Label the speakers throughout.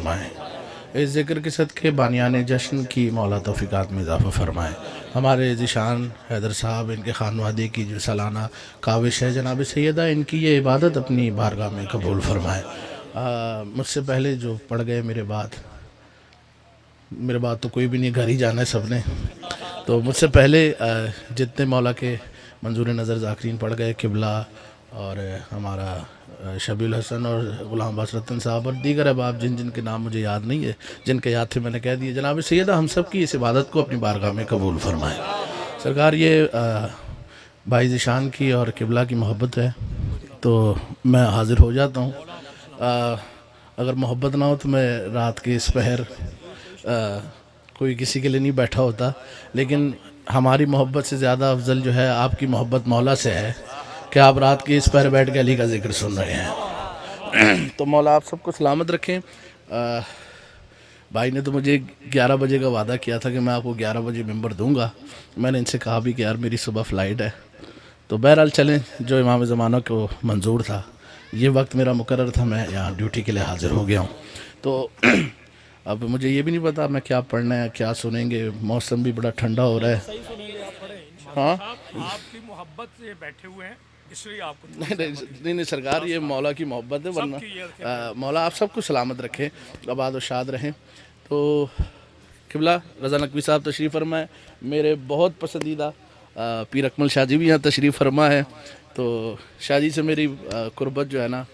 Speaker 1: फरमाएँ। इस ज़िक्र के सदक़े बानियान जश्न की मौला तौफ़ीक़ात में इज़ाफ़ा फरमाएँ। हमारे ज़ीशान हैदर साहब, इनके खानवादे की जो सालाना काविश है जनाब सैयदा, इनकी ये इबादत अपनी बारगाह में कबूल फरमाएँ। मुझसे पहले जो पढ़ गए मेरे बाद तो कोई भी नहीं, घर ही जाना है सब ने। तो मुझसे पहले जितने मौला के मंजूर नज़र ज़ाकिरीन पढ़ गए, किबला और हमारा शबील हसन और गुलाम अब्बास रतन साहब और दीगर अहबाब जिनके नाम मुझे याद नहीं है, जिनके याद थे मैंने कह दिए। जनाब सैयदा हम सब की इस इबादत को अपनी बारगाह में कबूल फरमाएँ। सरकार, ये भाई ज़ीशान की और किबला की मोहब्बत है तो मैं हाज़िर हो जाता हूँ। अगर मोहब्बत ना हो तो मैं रात के इस पहर कोई किसी के लिए नहीं बैठा होता, लेकिन हमारी मोहब्बत से ज़्यादा अफजल जो है आपकी मोहब्बत मौला से है कि आप रात के इस पहर बैठ के अली का जिक्र सुन रहे हैं। तो मौला आप सबको सलामत रखें। भाई ने तो मुझे 11 बजे का वादा किया था कि मैं आपको 11 बजे मेंबर दूंगा। मैंने इनसे कहा भी कि यार मेरी सुबह फ़्लाइट है, तो बहरहाल चलें, जो इमाम ज़माना को मंजूर था, ये वक्त मेरा मुकर्रर था, मैं यहाँ ड्यूटी के लिए हाज़िर हो गया हूँ। तो अब मुझे ये भी नहीं पता मैं क्या पढ़ना है, क्या सुनेंगे। मौसम भी बड़ा ठंडा हो रहा है। हाँ,
Speaker 2: आपकी मोहब्बत से बैठे हुए हैं इसलिए आपको
Speaker 1: नहीं सरकार, ये मौला की मोहब्बत है, वरना मौला आप सबको सलामत रखे, आबाद और शाद रहें। तो किबला रज़ा नकवी साहब तशरीफ़ फरमा है, मेरे बहुत पसंदीदा पीर अकमल शाह जी भी यहाँ तशरीफ़ फरमा है। तो शाह जी से मेरी कुर्बत जो है ना,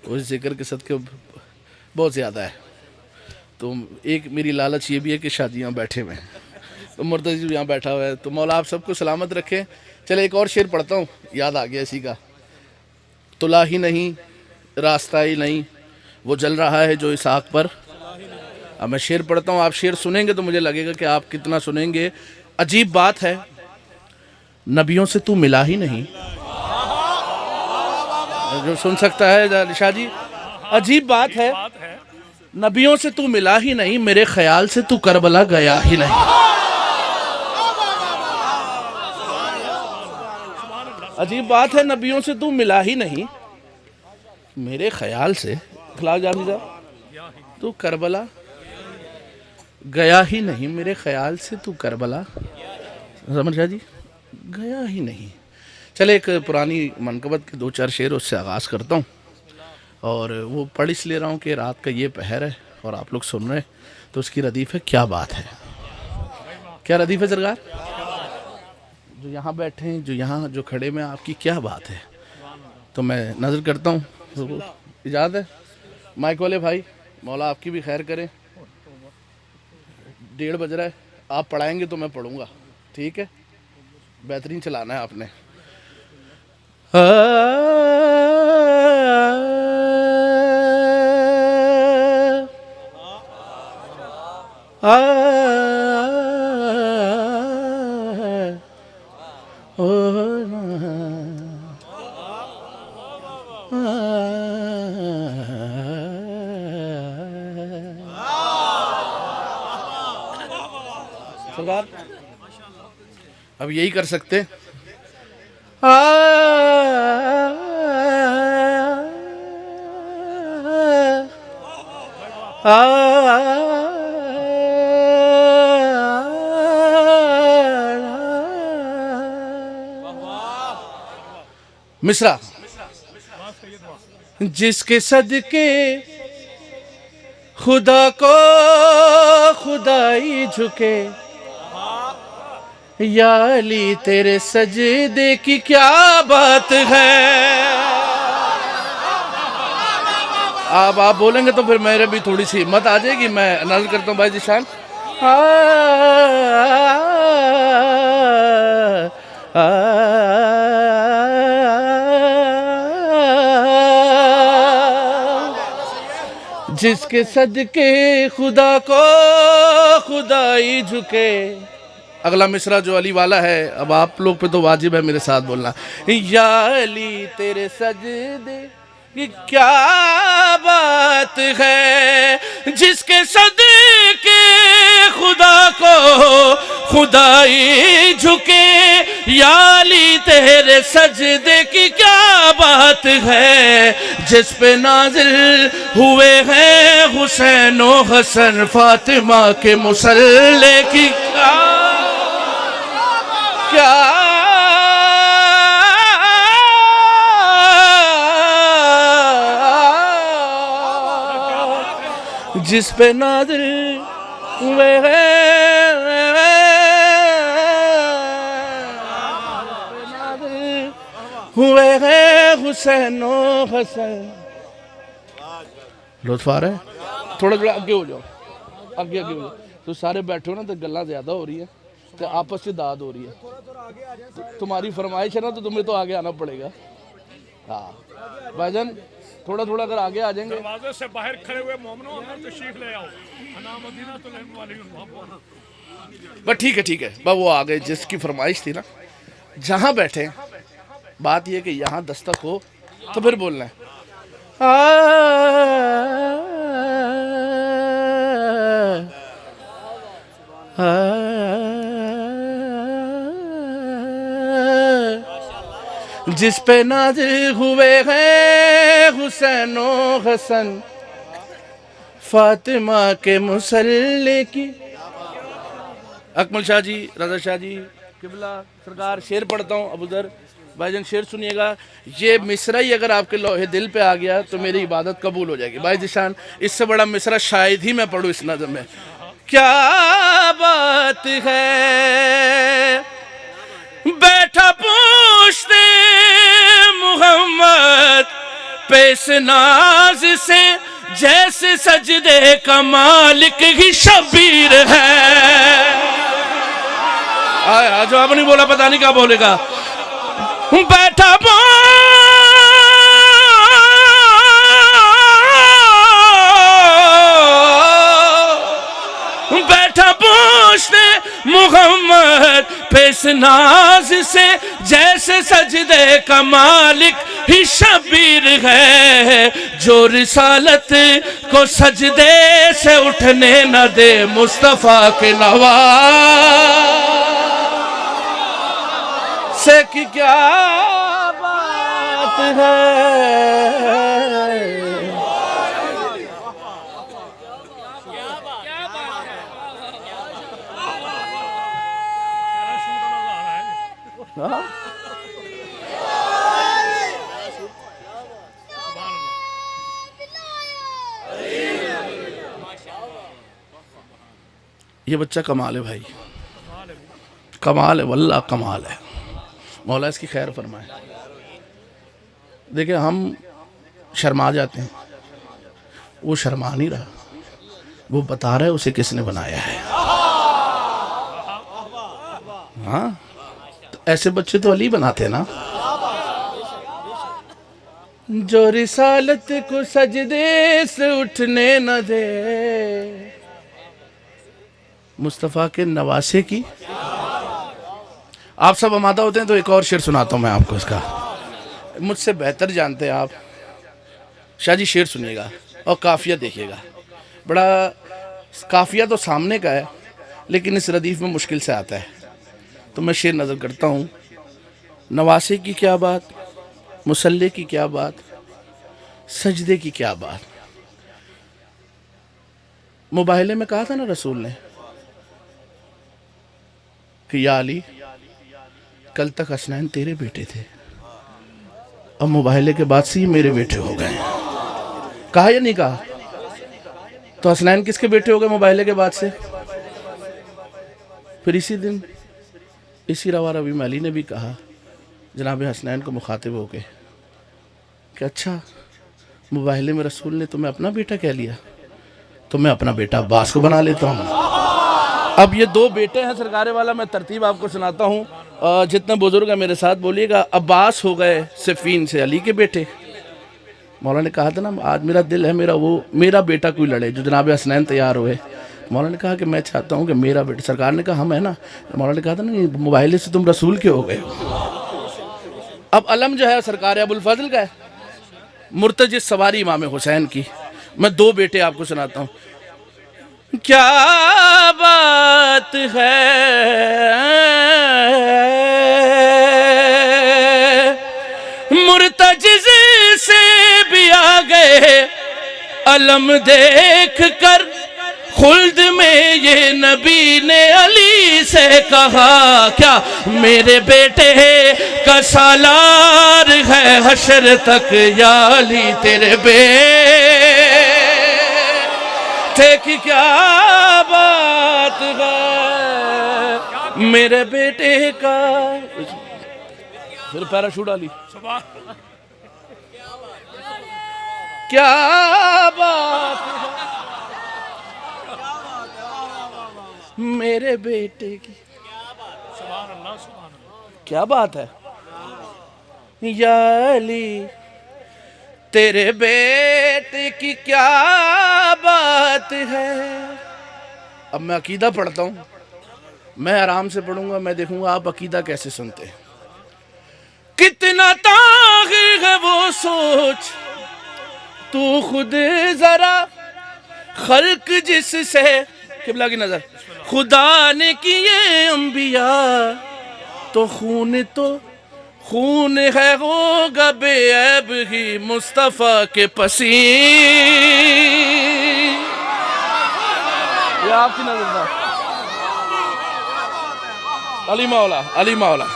Speaker 1: उस जिक्र के सदक़े बहुत ज़्यादा है। तो एक मेरी लालच ये भी है कि शादियाँ बैठे हुए हैं, तो मुर्तज़ी भी यहाँ बैठा हुआ है। तो मौला आप सबको सलामत रखें। चले एक और शेर पढ़ता हूँ, याद आ गया इसी का। तुला ही नहीं, रास्ता ही नहीं, वो जल रहा है जो इस आग पर। अब मैं शेर पढ़ता हूँ, आप शेर सुनेंगे तो मुझे लगेगा कि आप कितना सुनेंगे। अजीब बात है, नबियों से तू मिला ही नहीं। जो सुन सकता है शाह जी। अजीब बात है, नबियों से तू मिला ही नहीं, मेरे ख्याल से तू करबला गया ही नहीं। अजीब बात है, नबियों से तू मिला ही नहीं, मेरे ख्याल से खिला जामिजा तू करबला गया ही नहीं, मेरे ख्याल से तू करबला समझ शाह जी गया ही नहीं। चले एक पुरानी मनकबत के 2-4 शेर उससे आगाज़ करता हूँ, और वो पढ़ इसलिए रहा हूँ कि रात का ये पहर है और आप लोग सुन रहे हैं, तो उसकी रदीफ़ है। क्या बात है, क्या रदीफ़ है सरकार? जो यहाँ बैठे हैं, जो यहाँ जो खड़े में, आपकी क्या बात है। तो मैं नज़र करता हूँ, तो इजाज़त है माइक वाले भाई, मौला आपकी भी खैर करें। 1:30 बज रहा है, आप पढ़ाएंगे तो मैं पढ़ूँगा, ठीक है? बेहतरीन चलाना है आपने। सरकार अब यही कर सकते। मिसरा, जिसके सदके खुदा को खुदाई झुके, या अली तेरे सजदे की क्या बात है। अब आप बोलेंगे तो फिर मेरे भी थोड़ी सी हिम्मत आ जाएगी। मैं नज़र करता हूँ भाई ज़ीशान। जिसके सदके खुदा को खुदाई झुके। अगला मिसरा जो अली वाला है, अब आप लोग पे तो वाजिब है मेरे साथ बोलना। या अली तेरे सजदे की क्या बात है, जिसके सदके खुदा को खुदाई झुके, या अली तेरे सजदे की क्या बात बात है जिस पे नाजिल हुए हैं हुसैन व हसन फातिमा के मुसल्ले की क्या जिस पे नाजिल हुए हैं हुसैन व हसन। लुत्फ आ रहा है? थोड़ा थोड़ा आगे हो जाओ, आगे आगे हो जाओ। तो सारे बैठे हो ना तो गल्ला ज्यादा हो रही है तो आपस से दाद हो रही है। तुम्हारी फरमाइश है ना तो तुम्हें तो आगे आना पड़ेगा। हाँ भाईजान थोड़ा थोड़ा अगर आगे आ जाएंगे।
Speaker 2: दरवाजे से बाहर खड़े हुए मोमिनों अंदर तशरीफ ले आओ। अना मदीना तो लेने वाली हूं।
Speaker 1: बस ठीक है बस वो आ गए जिसकी फरमाइश थी ना। जहाँ बैठे बात ये कि यहाँ दस्तक हो तो फिर बोलना है जिस पे नाज़िल हुए हैं हुसैन व हसन फातिमा के मुसल्ले की। अकमल शाह जी, रजा शाह जी, किबला सरकार शेर पढ़ता हूँ। अबूदर भाईजान शेर सुनिएगा। ये मिसरा ही अगर आपके लोहे दिल पे आ गया तो मेरी इबादत कबूल हो जाएगी। भाई जिशान इससे बड़ा मिसरा शायद ही मैं पढ़ूँ इस नज़म में। क्या बात है बैठा पूछते मोहम्मद पेश नाज से जैसे सजदे का मालिक ही शबीर है। जवाब नहीं बोला पता नहीं क्या बोलेगा। बैठा पूछते मोहम्मद पेश नाज से जैसे सजदे का मालिक ही शबीर है। जो रिसालत को सजदे से उठने न दे मुस्तफा के नवा से की क्या बात है। ये बच्चा कमाल है भाई, कमाल है वल्लाह कमाल है। मौला इसकी खैर फरमाए। देखिए हम शर्मा जाते हैं, वो शर्मा नहीं रहा, वो बता रहा है उसे किसने बनाया है। हाँ तो ऐसे बच्चे तो अली बनाते ना। जो रिसालत को सजदे से उठने न दे मुस्तफ़ा के नवासे की। आप सब आमादा होते हैं तो एक और शेर सुनाता हूँ मैं आपको। इसका मुझसे बेहतर जानते हैं आप। शाह जी शेर सुनिएगा और काफिया देखिएगा। बड़ा काफिया तो सामने का है लेकिन इस रदीफ में मुश्किल से आता है। तो मैं शेर नज़र करता हूँ। नवासे की क्या बात, मुसल्ले की क्या बात, सजदे की क्या बात। मुबाहिले में कहा था ना रसूल ने कि या अली कल तक हसनैन तेरे बेटे थे, अब मुबाहिले के बाद से ही मेरे बेटे हो गए। कहा या नहीं कहा? तो हसनैन किसके बेटे हो गए मुबाहिले के बाद से? फिर इसी दिन इसी रवा रबी अली ने भी कहा जनाब हसनैन को मुखातिब हो गए कि अच्छा मुबाहिले में रसूल ने तुम्हें अपना बेटा कह लिया तो मैं अपना बेटा अब्बास को बना लेता हूँ। अब ये दो बेटे हैं सरकारे वाला। मैं तरतीब आपको सुनाता हूँ। जितने बुजुर्ग हैं मेरे साथ बोलिएगा। अब्बास हो गए सिफीन से अली के बेटे। मौला ने कहा था ना आज मेरा दिल है मेरा बेटा कोई लड़े। जो जनाब हसनैन तैयार हुए, मौला ने कहा कि मैं चाहता हूँ कि मेरा बेटा। सरकार ने कहा हम है ना। मौला ने कहा था ना मोबाइल से तुम रसूल के हो गए। अब अलम जो है सरकार अबुल फजल का है, मुर्तजिस सवारी इमाम हुसैन की। मैं दो बेटे आपको सुनाता हूँ। क्या बात है मुर्तजिस गए अलम देख कर खुल्द में ये नबी ने अली से कहा, क्या मेरे बेटे का सालार है हशर तक या अली तेरे बेटे की क्या बात है, मेरे बेटे का। फिर पैराशूट डाली, क्या बात है मेरे बेटे की, क्या बात है या अली तेरे बेटे की क्या बात है। अब मैं अकीदा पढ़ता हूँ, मैं आराम से पढ़ूंगा, मैं देखूंगा आप अकीदा कैसे सुनते हैं। कितना तागिर है वो सोच तू खुद जरा, खल्क जिससे किबला की नजर खुदा ने किए अंबिया, तो खून है होगा बेऐब ही मुस्तफा के पसीने। ये आपकी नजर था। अली मौला, अली मौला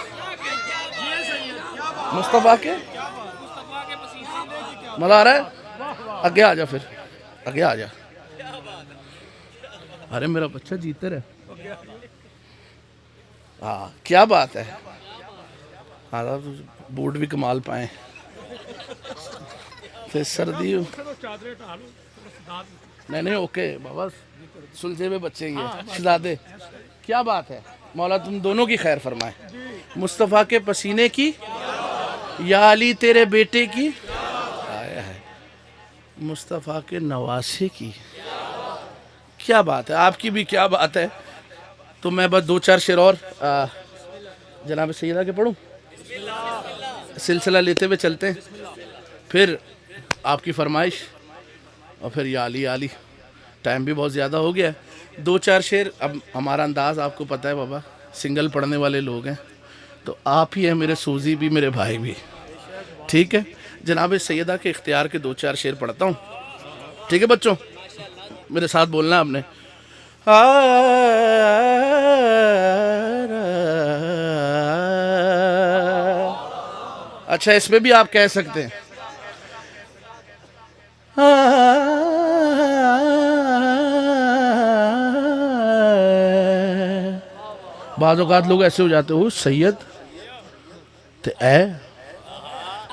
Speaker 1: मुस्तफा के मजा आ रहा है। आगे आ जा, फिर आगे आ जा। अरे मेरा बच्चा जीते रहे। हाँ क्या बात है। हाँ बूट भी कमाल पाए फिर सर्दी। नहीं ओके बाबा, सुलझे हुए बच्चे ये शहजादे, क्या बात है। मौला तुम दोनों की खैर फरमाए। मुस्तफ़ा के पसीने की या अली तेरे बेटे की, आया है मुस्तफ़ा के नवासे की, क्या बात है। आपकी भी क्या बात है। तो मैं बस दो चार शेर और जनाब सैयदा के पढ़ूं, सिलसिला लेते हुए चलते हैं, फिर आपकी फरमाइश और फिर या अली आली। टाइम भी बहुत ज़्यादा हो गया है। दो चार शेर। अब हमारा अंदाज़ आपको पता है बाबा, सिंगल पढ़ने वाले लोग हैं, तो आप ही हैं मेरे सूजी भी, मेरे भाई भी, ठीक है। जनाब सैयदा के इख्तियार के दो चार शेर पढ़ता हूँ, ठीक है बच्चों, मेरे साथ बोलना है आपने। अच्छा इसमें भी आप कह सकते हैं। बाज़ औक़ात लोग ऐसे हो जाते हो सैयद ते ए,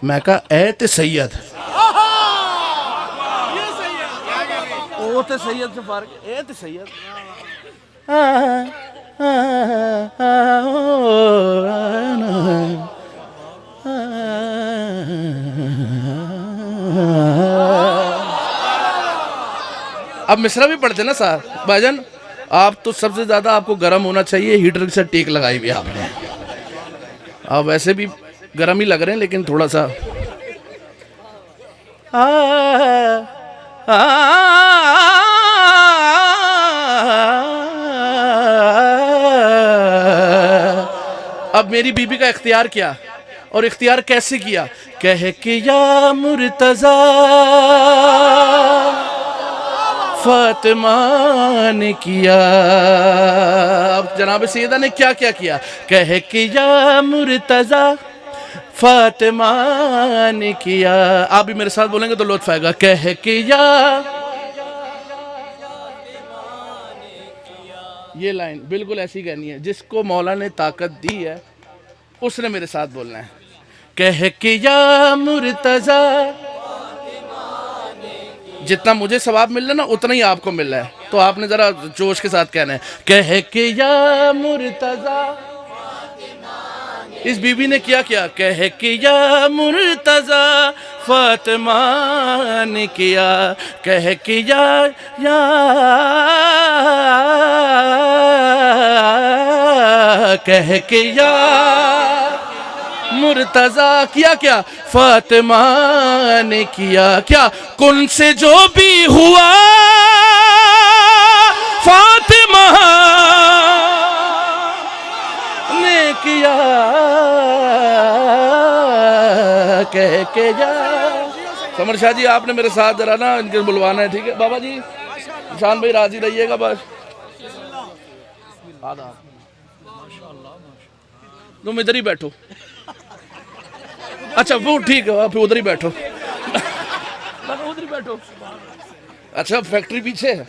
Speaker 1: मैं कहा ए ते सैयद, ओ ते सैयद से फर्क, ए ते सैयद। अब मिसरा भी पढ़ते ना साहब भाईजान। आप तो सबसे ज़्यादा आपको गर्म होना चाहिए, हीटर से टेक लगाई हुई आपने। आप वैसे भी गर्म ही लग रहे हैं, लेकिन थोड़ा सा अब मेरी बीबी का इख्तियार किया, और इख्तियार कैसे किया, कह के या मुर्तज़ा फातिमा ने किया। अब जनाब सैयदा ने क्या क्या किया, कह के या मुर्तज़ा फातिमा ने किया। आप भी मेरे साथ बोलेंगे तो लुत्फ आएगा। कह के या, ये लाइन बिल्कुल ऐसी कहनी है, जिसको मौला ने ताकत दी है उसने मेरे साथ बोलना है। कह के या मुर्तज़ा, जितना मुझे सवाब मिल रहा है ना उतना ही आपको मिल रहा है, तो आपने जरा जोश के साथ कहना है। कह के या मुर्तज़ा, इस बीबी ने क्या किया, कह के या मुर्तज़ा फातिमा ने किया। कह के या कह के या मुर्तज़ा किया, क्या फातिमा ने किया। क्या कुन से जो भी हुआ फातिमा ने किया। कह के जा, समर शाह जी आपने मेरे साथ जरा ना इनके बुलवाना है, ठीक है बाबा जी, निशान भाई राजी रहिएगा बस। तुम इधर ही बैठो, अच्छा वो ठीक है, आप उधर ही बैठो, उधर ही बैठो। अच्छा फैक्ट्री पीछे है।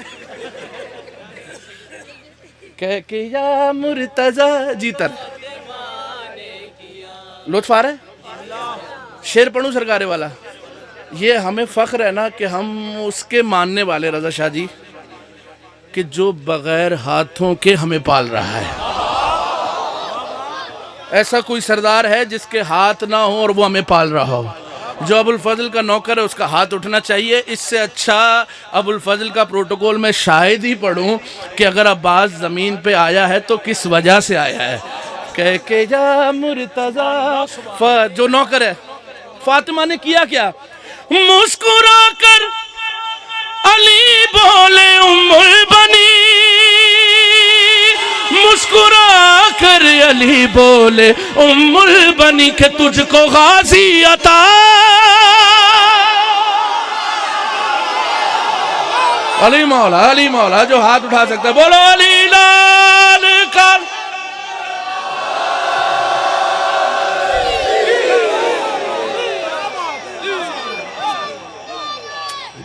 Speaker 1: कह के या मुर्तजा जीतर लुत्फ आ रहा है। शेर पढ़ूं सरकारे वाला, ये हमें फख्र है ना कि हम उसके मानने वाले रजा शाह जी कि जो बगैर हाथों के हमें पाल रहा है। ऐसा कोई सरदार है जिसके हाथ ना हो और वो हमें पाल रहा हो? जो अबुल फजल का नौकर है उसका हाथ उठना चाहिए। इससे अच्छा अबुल फजल का प्रोटोकॉल मैं शायद ही पढ़ूं कि अगर अब्बास ज़मीन पे आया है तो किस वजह से आया है। कह के जा मुर्तजा, जो नौकर है, फातिमा ने किया क्या? मुस्कुरा कर अली बोले उम्मुल बनी, मुस्कुरा कर अली बोले उम्मुल बनी के तुझको गाजी अता। अली मौला जो हाथ उठा सकता है बोलो अली लाल का।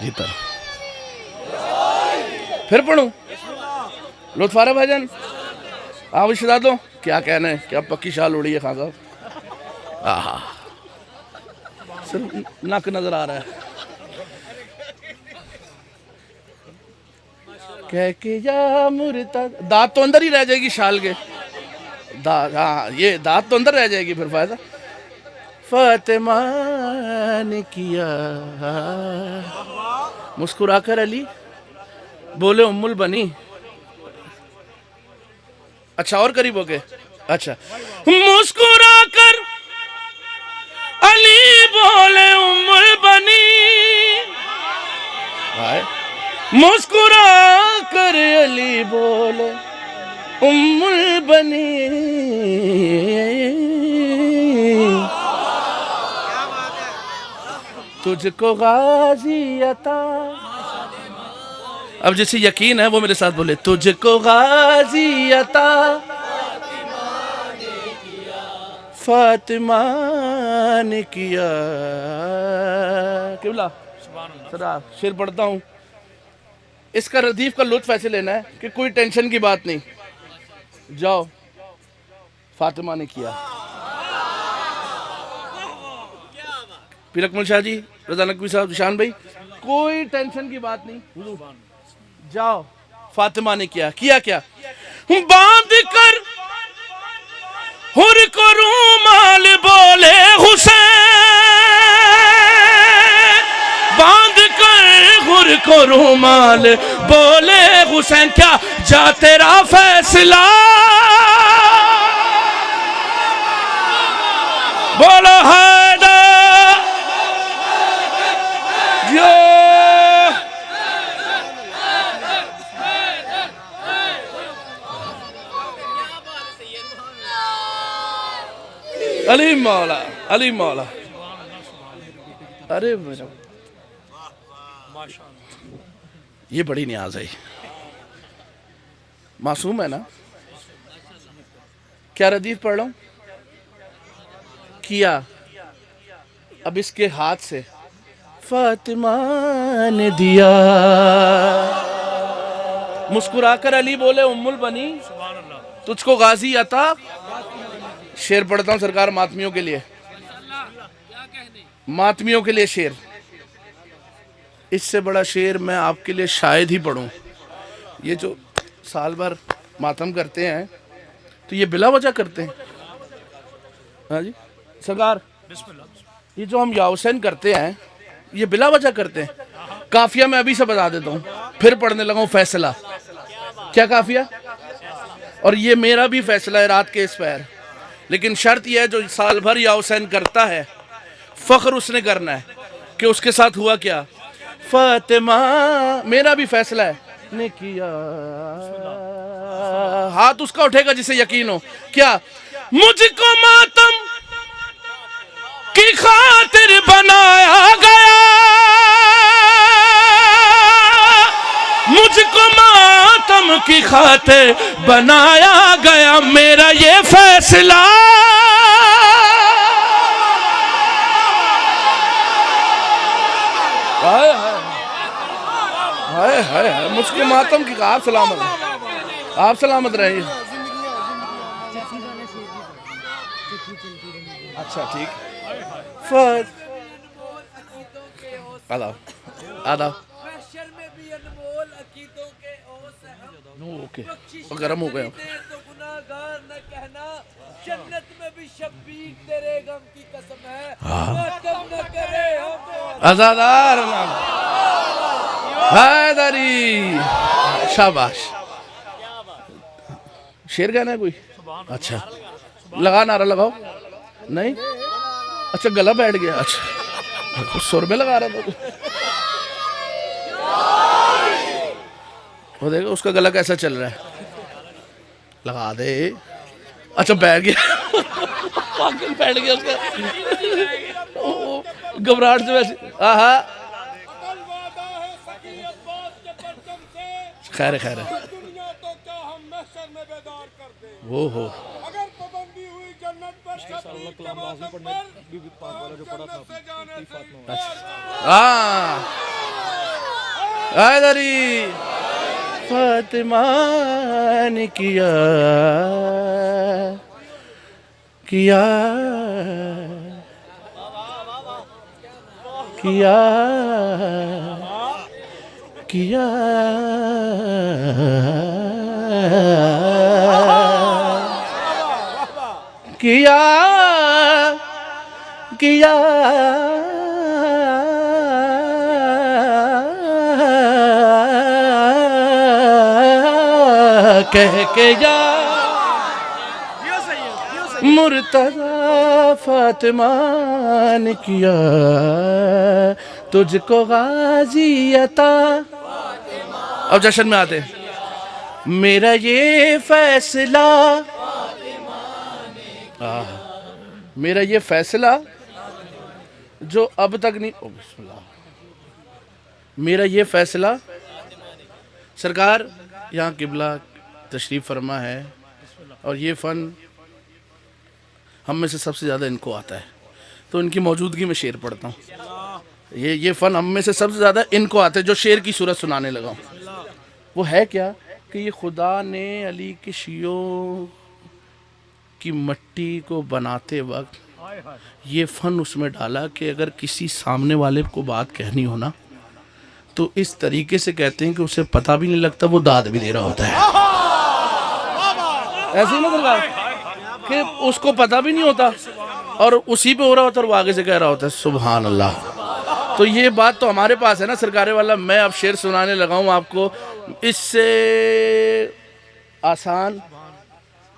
Speaker 1: जीता फिर पढ़ूं लुत्फारा भाईजान, आप इशरा दो क्या कहना है, क्या पक्की शाल उड़ी है खान साहब। आहा सिर्फ नक नजर आ रहा है। कह के या मुर्ता, दांत तो अंदर ही रह जाएगी शाल के, दांत, हाँ ये दांत तो अंदर रह जाएगी फिर फायदा। फातिमा ने किया मुस्कुरा कर अली बोले उम्मुल बनी। अच्छा और करीब हो गए। अच्छा मुस्कुरा कर अली बोले उम्मुल बनी, मुस्कुरा कर अली बोले उम्मुल बनी। तुझको गाजी अता, अब जिसे यकीन है वो मेरे साथ बोले तुझको गाजी अता फातिमा ने किया। किबला सरा शेर पढ़ता हूँ, इसका रदीफ का लुत्फ ऐसे लेना है कि कोई टेंशन की बात नहीं। जाओ फातिमा ने किया। पीर अकमल शाह जी, रजा नकवी साहब, निशान भाई, कोई टेंशन की बात नहीं। जाओ फातिमा ने किया। किया क्या? बांध कर हुर को रूमाल बोले हुसैन, बांध कर हुर को रूमाल बोले हुसैन, क्या जा तेरा फैसला। बोलो हैदर जो अली मौला, अली मौला। अरे मेरा ये बड़ी न्याज है, मासूम है ना। क्या रदीफ पढ़ लो किया। अब इसके हाथ से फातिमा ने दिया, मुस्कुरा कर अली बोले उम्मुल बनी, तुझको गाजी अता। शेर पढ़ता हूँ सरकार मातमियों के लिए, मातमियों के लिए शेर। इससे बड़ा शेर मैं आपके लिए शायद ही पढ़ूं। ये जो साल भर मातम करते हैं तो ये बिला वजह करते हैं। हाँ जी सरकार, ये जो हम या हुसैन करते हैं ये बिला वजह करते हैं। काफिया मैं अभी से बता देता हूँ, फिर पढ़ने लगा हूँ फैसला। क्या काफिया? और ये मेरा भी फैसला है रात के इस पैर, लेकिन शर्त यह है जो साल भर या हुसैन करता है फख्र उसने करना है कि उसके साथ हुआ क्या। फातिमा मेरा भी फैसला है ने किया, हाथ उसका उठेगा जिसे यकीन हो। क्या? मुझको मातम की खातिर बनाया गया, नाम की खातिर बनाया गया मेरा ये फैसला। हाय हाय हाय हाय, मुझके मातम की आप सलामत, आप सलामत रहिए। अच्छा ठीक, आदाब आदाब। ओके वो गर्म हो गया।
Speaker 3: जन्नत में भी शब्बीर तेरे गम की कसम है।
Speaker 1: आजादार हैदरी, शाबाश। शेर गाना है कोई? अच्छा लगा, नारा लगाओ। नहीं अच्छा गला बैठ गया। अच्छा सुर में लगा रहा था। वो देखो उसका गला कैसा चल रहा है, लगा दे। अच्छा बैठ गया, पागल बैठ गया उसका घबराहट से वैसे। हाँ खैर खैर है वो हो। हैदरी फातिमा ने किया किया किया किया किया किया कह के जा मुर्तज़ा फातिमा ने किया तुझको गाजी अता। अब जश्न में आते, मेरा ये फैसला, मेरा ये फैसला जो अब तक नहीं, ओ बिस्मिल्लाह, मेरा ये फैसला। सरकार यहाँ किबला तशरीफ़ फरमा है और ये फ़न हम में से सबसे ज़्यादा इनको आता है, तो इनकी मौजूदगी में शेर पढ़ता हूँ। ये फ़न हम में से सबसे ज़्यादा इनको आता है, जो शेर की सूरत सुनाने लगा हूँ। वो है क्या कि ये खुदा ने अली के शियों की मट्टी को बनाते वक्त ये फ़न उसमें डाला कि अगर किसी सामने वाले को बात कहनी हो ना तो इस तरीके से कहते हैं कि उसे पता भी नहीं लगता वो दाद भी दे रहा होता है। ऐसे ही ना सरकार कि उसको पता भी नहीं होता और उसी पे हो रहा होता और वो आगे से कह रहा होता है सुभान अल्लाह। तो ये बात तो हमारे पास है ना सरकारे वाला। मैं अब शेर सुनाने लगा हूँ आपको, इससे आसान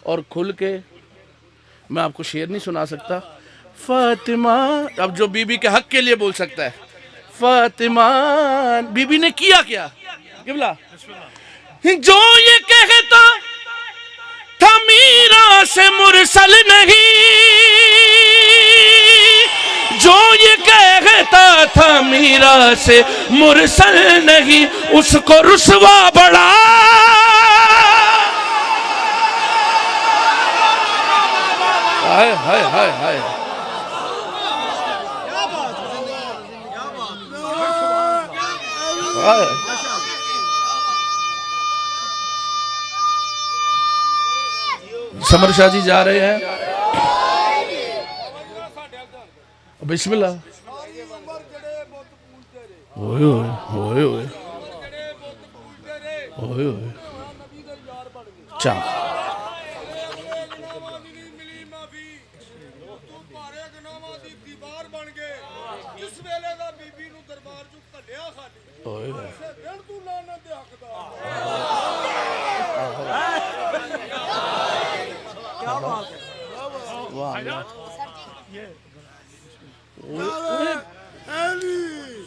Speaker 1: और खुल के मैं आपको शेर नहीं सुना सकता। फातिमा, अब जो बीबी के हक के लिए बोल सकता है, फातिमा बीबी ने किया क्या किबला, जो ये कहता था मीरा से मुरसल नहीं, जो ये कहता था मीरा से मुरसल नहीं, उसको रुसवा बड़ा। हाय हाय हाय हाय, समर शाह जी जा रहे हैं, बिस्मिल्लाह। ओए ओए ओए ओए ओए चा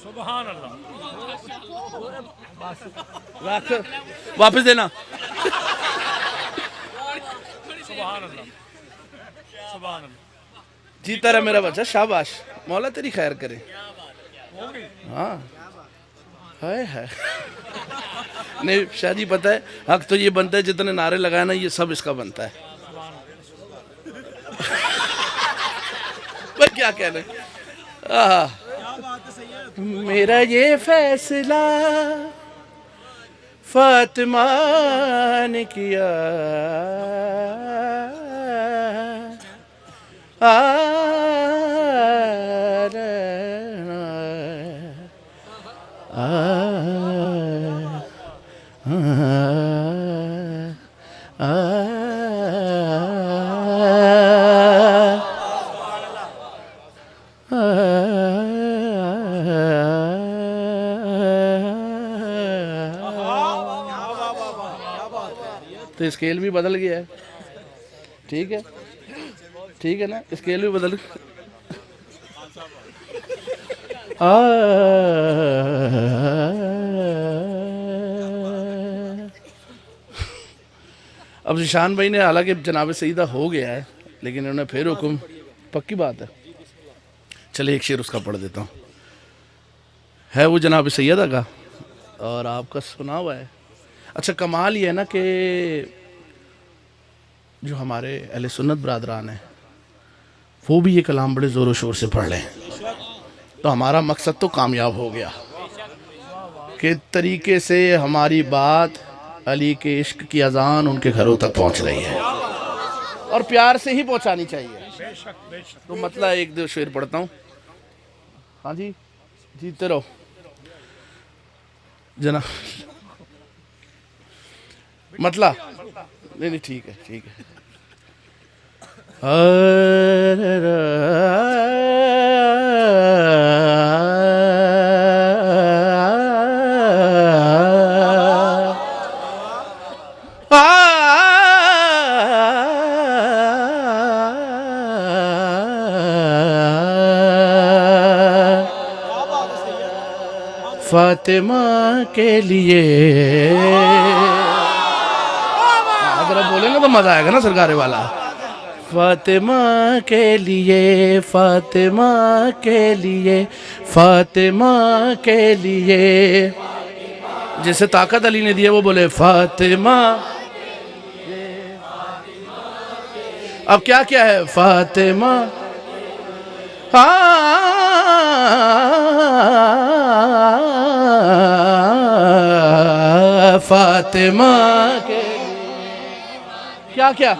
Speaker 2: सुभान अल्लाह,
Speaker 1: वापस देना।
Speaker 2: सुभान अल्लाह, सुभान अल्लाह।
Speaker 1: जीता रहा मेरा बच्चा, शाबाश, मौला तेरी खैर करे। हाँ है नहीं शादी पता है, हक तो ये बनता है जितने नारे लगाए ना ये सब इसका बनता है। पर क्या कहने, मेरा ये फैसला फातिमा ने किया, तो स्केल भी बदल गया है। ठीक है, ठीक है ना, स्केल भी बदल अब ज़ीशान भाई ने, हालांकि जनाब सईदा हो गया है लेकिन उन्होंने फिर हुक्म, पक्की बात है। चले एक शेर उसका पढ़ देता हूँ, है वो जनाब सैयदा का और आपका सुना हुआ है। अच्छा कमाल ये है ना कि जो हमारे अहले सुन्नत बरादरान हैं वो भी ये कलाम बड़े ज़ोर शोर से पढ़ लें, तो हमारा मकसद तो कामयाब हो गया कि तरीके से हमारी बात अली के इश्क की अजान उनके घरों तक पहुंच रही है और प्यार से ही पहुंचानी चाहिए। तो मतलब एक दो शेर पढ़ता हूँ। हाँ जी, जीते रहो जना, मतलब नहीं ठीक है, ठीक है। फातिमा के लिए अगर आप बोलेंगे तो मजा आएगा ना सरकारे वाला। फातिमा के लिए, फातिमा के लिए, फातिमा के लिए, जिसे ताकत अली ने दी है वो बोले फातिमा। अब क्या क्या है फातिमा, फातिमा के क्या क्या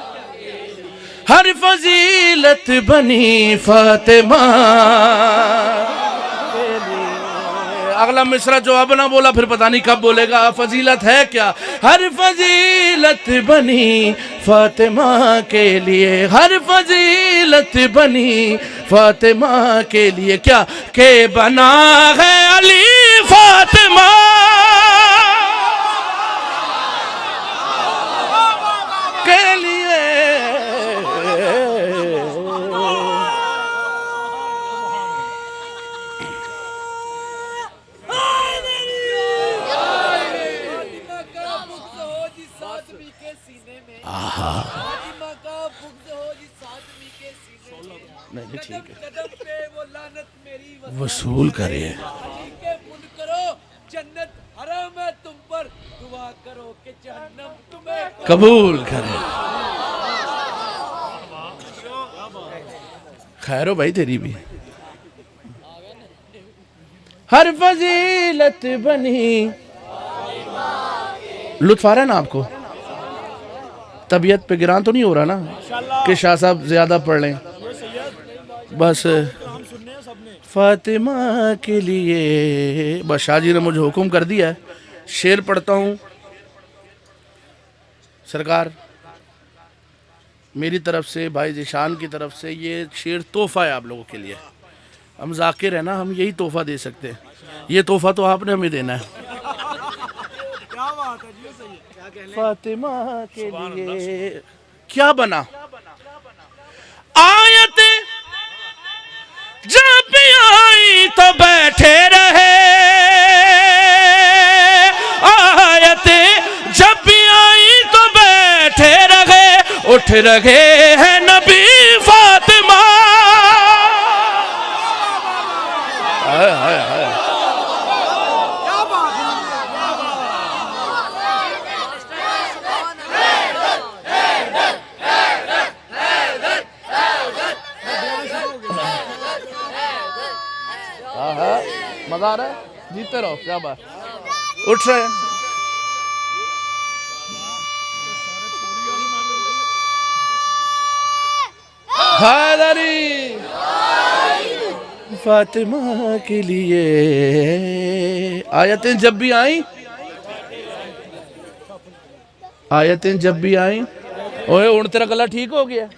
Speaker 1: हर फजीलत बनी फातिमा के लिए। अगला मिसरा जो अब ना बोला फिर पता नहीं कब बोलेगा। फजीलत है क्या, हर फजीलत बनी फातिमा के लिए, हर फजीलत बनी फातिमा के लिए। क्या के बना है अली फातिमा के लिए। नहीं ठीक है, वसूल करे
Speaker 3: करो जन्नत हराम है तुम पर, दुआ करो कि जहन्नम तुम्हें
Speaker 1: कबूल करे। खैर हो भाई तेरी भी। हर फजीलत बनी, लुत्फ आ रहा है ना आपको, तबीयत पे गिरान तो नहीं हो रहा ना कि शाह साहब ज्यादा पढ़ लें। बस फातिमा के लिए, बस शाह जी ने मुझे हुक्म कर दिया है। शेर पढ़ता हूँ सरकार, मेरी तरफ से, भाई ज़ीशान की तरफ से ये शेर तोहफा है आप लोगों के लिए। हम जाकिर है ना, हम यही तोहफा दे सकते हैं, ये तोहफा तो आपने हमें देना है। फातिमा के लिए क्या बना, आयत जब भी आई तो बैठे रहे, आयत जब भी आई तो बैठे रहे, उठ रहे हैं नबी फातिमा। मजा आ रहा है, जीते रहो, क्या बात। उठ रहे हैं हैदरी फातिमा के लिए। आयतें जब भी आई, आयतें जब भी आई। ओए हुण तेरा गला ठीक हो गया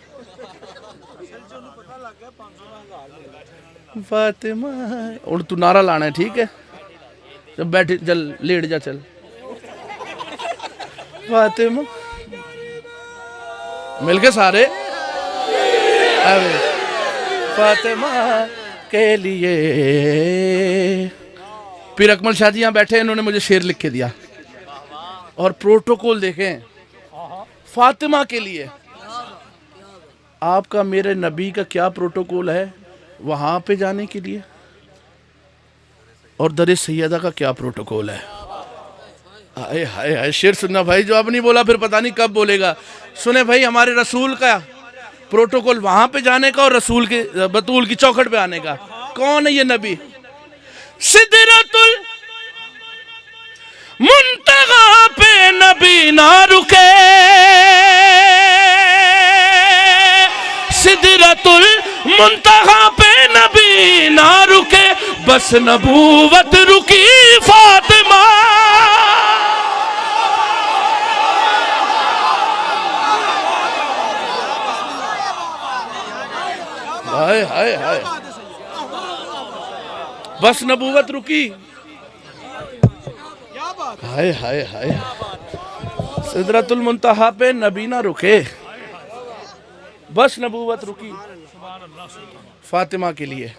Speaker 1: फातिमा। हुण तू नारा लाना है, ठीक है? जब बैठ, चल लेट जा, चल। फातिमा मिलके सारे फातिमा के लिए। पीर अकमल शाह जी यहाँ बैठे, इन्होंने मुझे शेर लिख के दिया और प्रोटोकॉल देखें फातिमा के लिए। आपका मेरे नबी का क्या प्रोटोकॉल है वहाँ पे जाने के लिए, और दर सैयदा का क्या प्रोटोकॉल है। हाय हाय हाय, शेर सुनना भाई, जो अब नहीं बोला फिर पता नहीं कब बोलेगा। सुने भाई, हमारे रसूल का प्रोटोकॉल वहाँ पे जाने का और रसूल के बतूल की चौखट पे आने का। कौन है ये नबी? सिदरतुल मुंतहा पे नबी ना रुके, सिदरतुल मुंतहा पे नबी ना रुके, बस नबूवत रुकी फातिमा। हाय हाय हाय, बस नबूवत रुकी। हाय हाय हाय, सिदरतुल मुंतहा पे नबी ना रुके, बस नबूवत रुकी फातिमा के लिए।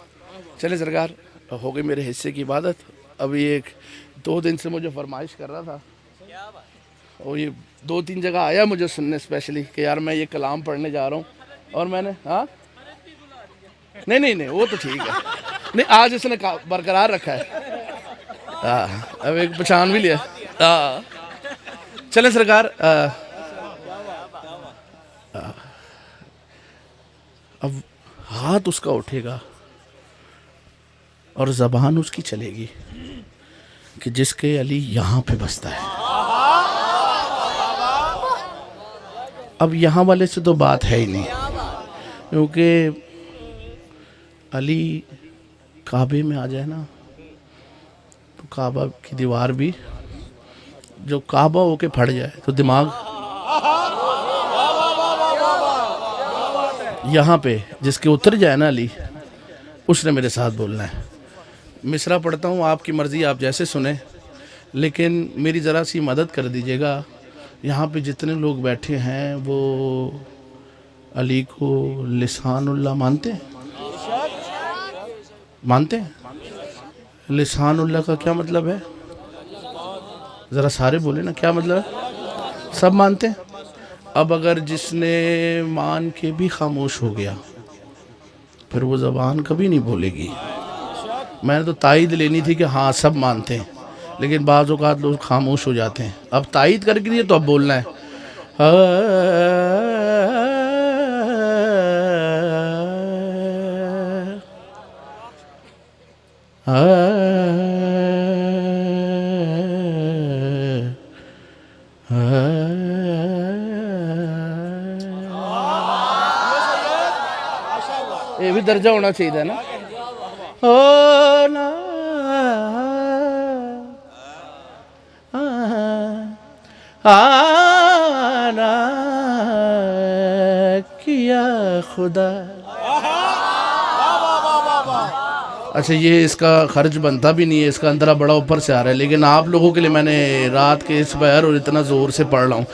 Speaker 1: चले सरकार, हो गई मेरे हिस्से की इबादत। अभी 1-2 दिन से मुझे फरमाइश कर रहा था, और ये 2-3 जगह आया मुझे सुनने स्पेशली कि यार मैं ये कलाम पढ़ने जा रहा हूँ, और मैंने हाँ नहीं वो तो ठीक है, नहीं आज इसने बरकरार रखा है। अब एक पहचान भी लिया। चले सरकार, अब हाथ उसका उठेगा और ज़बान उसकी चलेगी कि जिसके अली यहाँ पे बसता है। अब यहाँ वाले से तो बात है ही नहीं, क्योंकि अली काबे में आ जाए ना तो काबा की दीवार भी जो काबा होके फट जाए तो दिमाग यहाँ पे जिसके उतर जाए ना अली, उसने मेरे साथ बोलना है। मिसरा पढ़ता हूँ, आपकी मर्ज़ी, आप जैसे सुने, लेकिन मेरी ज़रा सी मदद कर दीजिएगा। यहाँ पे जितने लोग बैठे हैं वो अली को लिसानुल्लाह मानते हैं? मानते हैं? लिसानुल्लाह का क्या मतलब है? ज़रा सारे बोले ना, क्या मतलब है? सब मानते हैं। अब अगर जिसने मान के भी खामोश हो गया फिर वो ज़बान कभी नहीं बोलेगी। मैंने तो तायीद लेनी थी कि हाँ सब मानते हैं, लेकिन बाज़ औक़ात लोग खामोश हो जाते हैं। अब तायीद करके दिए तो अब बोलना है। ये भी दर्जा होना चाहिए ना। ओ ना आना किया खुदा। अच्छा, ये इसका खर्च बनता भी नहीं है, इसका अंदर बड़ा ऊपर से आ रहा है, लेकिन आप लोगों के लिए मैंने रात के इस बहर और इतना ज़ोर से पढ़ रहा हूँ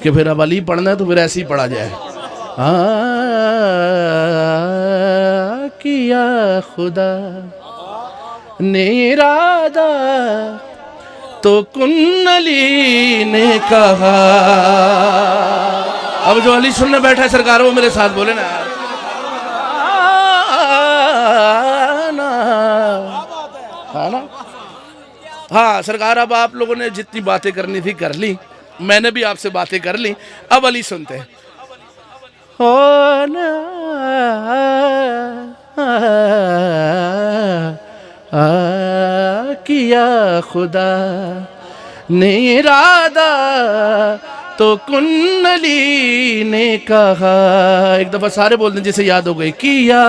Speaker 1: कि फिर अब अली पढ़ना है तो फिर ऐसे ही पढ़ा जाए। किया खुदा ने इरादा तो कुन अली ने कहा। अब जो अली सुनने बैठा है सरकार, वो मेरे साथ बोले ना। हाँ ना, हाँ सरकार, अब आप लोगों ने जितनी बातें करनी थी कर ली, मैंने भी आपसे बातें कर ली, अब अली सुनते हैं। हो ना किया खुदा ने इरादा तो कुन अली ने कहा। एक दफा सारे बोल दें जिसे याद हो गई। किया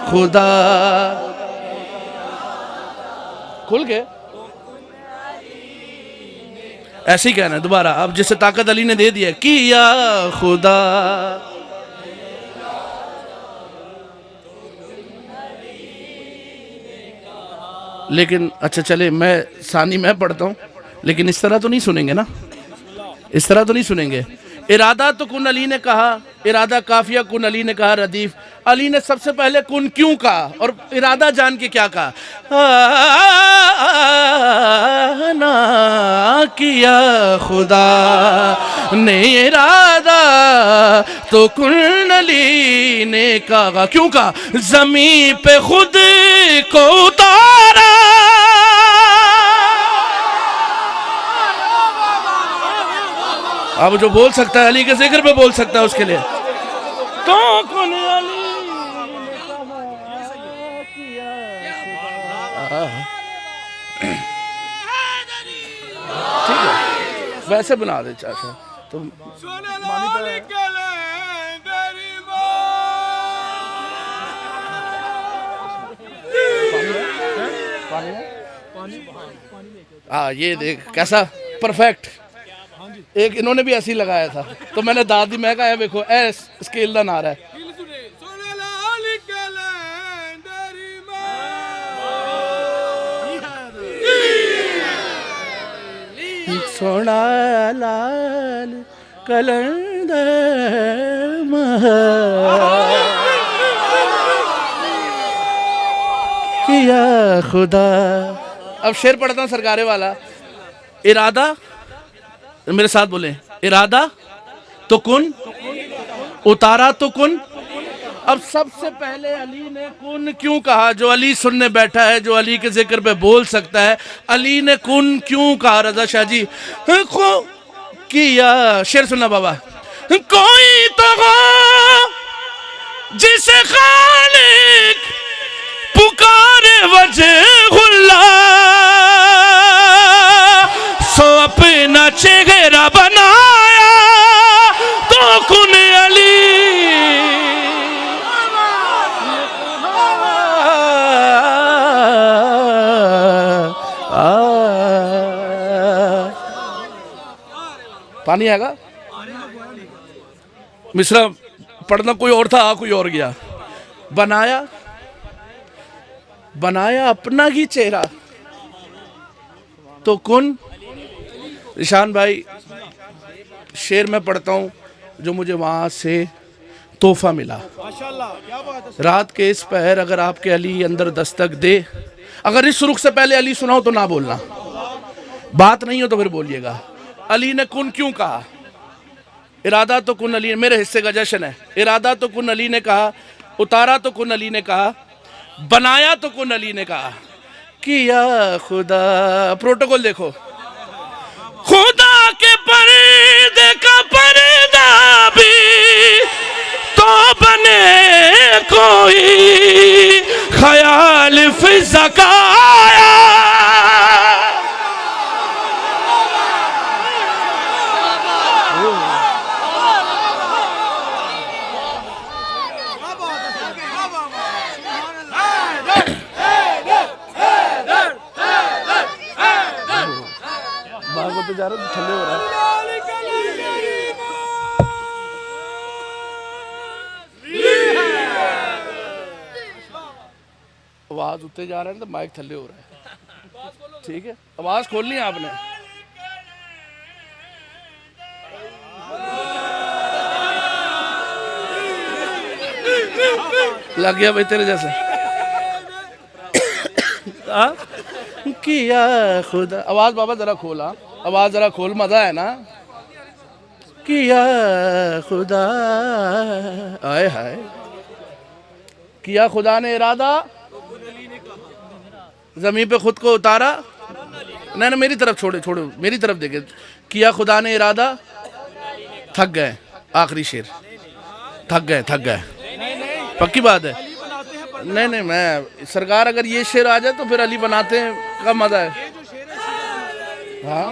Speaker 1: खुदा, खुल गए, ऐसे ही कहना है दोबारा। अब जिसे ताकत अली ने दे दिया, किया खुदा। लेकिन अच्छा चले, मैं सानी मैं पढ़ता हूँ, लेकिन इस तरह तो नहीं सुनेंगे ना, इस तरह तो नहीं सुनेंगे। इरादा तो कुन अली ने कहा, इरादा काफिया कुन अली ने कहा रदीफ। अली ने सबसे पहले कुन क्यों कहा और इरादा जान के क्या कहा? ना किया खुदा ने इरादा तो कुन अली ने कहा। क्यों कहा? जमीन पे खुद को उतारा, अब जो बोल सकता है अली के जिक्र पे बोल सकता है उसके लिए। तो कौन अली ठीक है, वैसे बना दे चाचा तो ये देख कैसा परफेक्ट। एक इन्होंने भी ऐसे ही लगाया था तो मैंने दाद दी, मैं कहा देखो ए स्केल का नारा है। सोना लाल कलंदर किया खुदा। अब शेर पढ़ता हूँ सरकारे वाला। इरादा, मेरे साथ बोले, इरादा तो कुन, उतारा तो कुन। अब सबसे पहले अली ने कुन क्यों कहा? जो अली सुनने बैठा है, जो अली के जिक्र पे बोल सकता है, अली ने कुन क्यों कहा? रजा शाह जी किया। शेर सुनना बाबा। कोई तो हो जिसे खालिक पुकारे वजहुल्लाह, सो अपना चेहरा बनाया तो कुन अली। पानी आएगा। मिश्रा पढ़ना कोई और था, कोई और गया। बनाया, बनाया अपना ही चेहरा तो कुन। ईशान भाई शेर में पढ़ता हूँ जो मुझे वहाँ से तोहफा मिला। रात के इस पहर अगर आपके अली अंदर दस्तक दे, अगर इस रुख से पहले अली सुनाओ तो ना बोलना, बात नहीं हो तो फिर बोलिएगा। अली ने कुन क्यों कहा? इरादा तो कुन अली, मेरे हिस्से का जश्न है। इरादा तो कुन अली ने कहा, उतारा तो कुन अली ने कहा, बनाया तो कुन अली ने कहा। किया खुदा। प्रोटोकॉल देखो, खुदा के पर्दे का पर्दा भी तो बने कोई ख्याल फिज़ा का आया। तो जा रहा है, ठंडे हो रहा है। आवाज उठते जा रहे हैं तो माइक थल्ले हो रहा है। ठीक है, आवाज खोलनी है आपने। लग गया भाई तेरे जैसे। किया खुदा। आवाज बाबा जरा खोला, आवाज जरा खोल, मजा है ना। किया खुदा, आए हाय। किया खुदा ने इरादा, जमीन पे खुद को उतारा। नहीं मेरी तरफ छोड़ो, छोड़ो मेरी तरफ देखे। किया खुदा ने इरादा, थक गए। आखिरी शेर, थक गए, थक गए। पक्की बात है। नहीं मैं सरकार अगर ये शेर आ जाए तो फिर अली बनाते हैं का मजा है। हाँ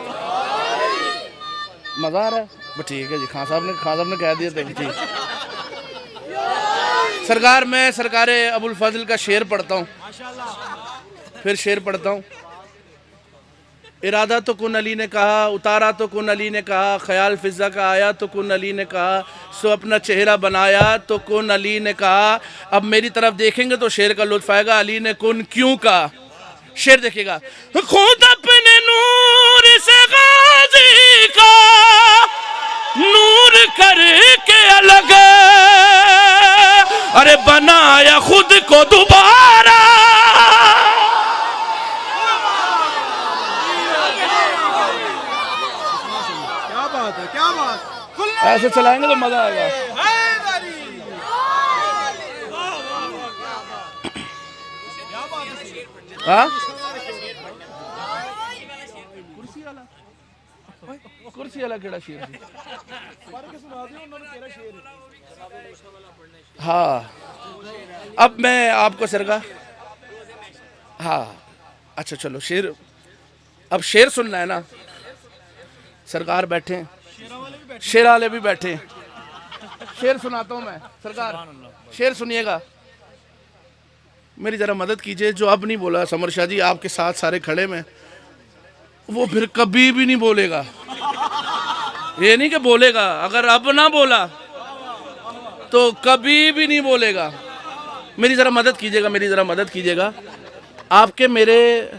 Speaker 1: मज़ा आ रहा है, बस ठीक है जी। खान साहब ने कह दिया था ठीक। सरकार, मैं सरकार अबुल फजल का शेर पढ़ता हूँ, फिर शेर पढ़ता हूँ। इरादा तो कुन अली ने कहा, उतारा तो कुन अली ने कहा, ख्याल फिजा का आया तो कुन अली ने कहा, सो अपना चेहरा बनाया तो कुन अली ने कहा। अब मेरी तरफ देखेंगे तो शेर का लुत्फ आएगा। अली ने कुन क्यों कहा, शेर देखिएगा। खुद अपने नूर से गाजी का नूर करके अलग, अरे बनाया खुद को दोबारा।
Speaker 4: क्या बात,
Speaker 1: ऐसे चलाएंगे तो मजा आएगा। हाँ कुर्सी वाला केड़ा शेर जी? हाँ अब मैं आपको सरगा, हाँ अच्छा चलो शेर, अब शेर सुनना है ना। सरकार बैठे हैं, शेर वाले भी बैठे हैं, शेर सुनाता हूँ मैं। सरकार शेर सुनिएगा, मेरी जरा मदद कीजिए। जो अब नहीं बोला समर शाह जी, आपके साथ सारे खड़े में, वो फिर कभी भी नहीं बोलेगा। ये नहीं कि बोलेगा, अगर अब ना बोला तो कभी भी नहीं बोलेगा। मेरी जरा मदद कीजिएगा, मेरी जरा मदद कीजिएगा। आपके मेरे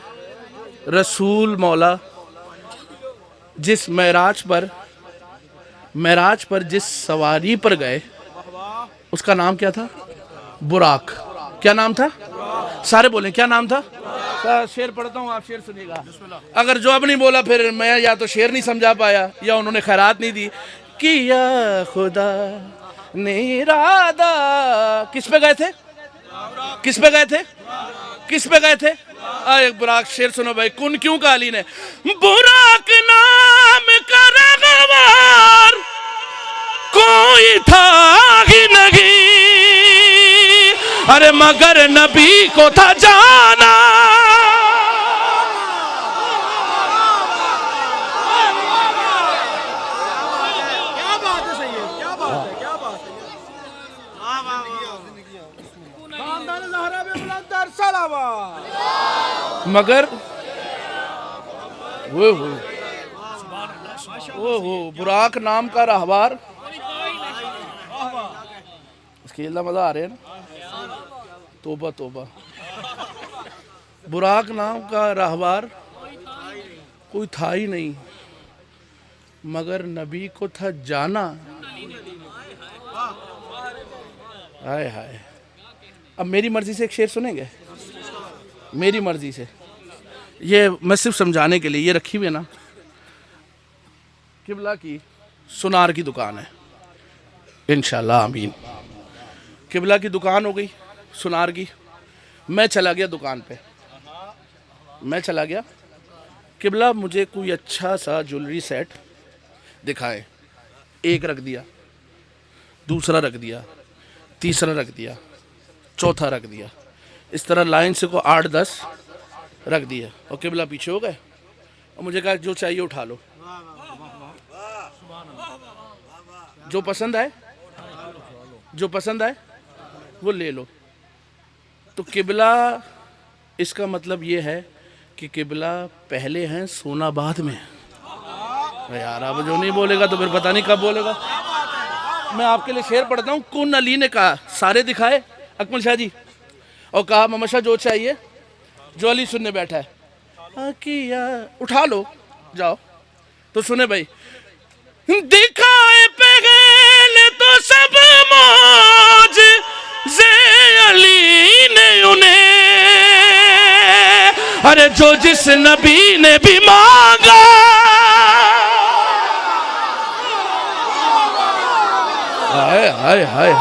Speaker 1: रसूल मौला जिस महराज पर जिस सवारी पर गए, उसका नाम क्या था? बुराक। क्या नाम था? सारे बोलें क्या नाम था? शेर पढ़ता हूँ, आप शेर सुनिएगा। अगर जो अब नहीं बोला फिर मैं या तो शेर नहीं समझा पाया या उन्होंने खैरात नहीं दी। किया खुदा ने इरादा, किस पे गए थे? किस पे गए थे? किस पे गए थे? एक बुराक शेर सुनो भाई। कुन क्यों का अली ने? बुराक नाम का रगवार कोई था ही नहीं, अरे मगर नबी को था जाना।
Speaker 4: क्या बात है, सही है, क्या बात है, क्या बात है। खानदान ज़हरा में बुलंदर सलावत।
Speaker 1: मगर वो बुराक नाम का रहवार, खेलना मजा आ रहा है ना? तोबा तोबा। बुराक नाम का रहवार कोई था ही नहीं, मगर नबी को था जाना। हाय हाय। अब मेरी मर्जी से एक शेर सुनेंगे? मेरी मर्जी से, ये मैं सिर्फ समझाने के लिए ये रखी हुई है ना। किबला की सुनार की दुकान है, इंशाल्लाह आमीन। किबला की दुकान हो गई सुनार की। मैं चला गया दुकान पे, मैं चला गया। किबला मुझे कोई अच्छा सा ज्वेलरी सेट दिखाए। एक रख दिया, दूसरा रख दिया, तीसरा रख दिया, चौथा रख दिया। इस तरह लाइन से को 8-10 रख दिया और किबला पीछे हो गए और मुझे कहा जो चाहिए उठा लो, जो पसंद आए, जो पसंद आए वो ले लो। तो किबला, इसका मतलब ये है कि किबला पहले हैं सोना बाद में। यार अब जो नहीं बोलेगा तो फिर पता नहीं कब बोलेगा। मैं आपके लिए शेर पढ़ता हूँ। कुन अली ने कहा, सारे दिखाए अकमल शाह जी, और कहा मोहम्मद शाह जो चाहिए, जो अली सुनने बैठा है किया उठा लो जाओ। तो सुने भाई, दिखाए पहले तो सब मौज जे अली ने उन्हें, अरे जो जिस नबी ने भी मांगा, हाय हाय हाय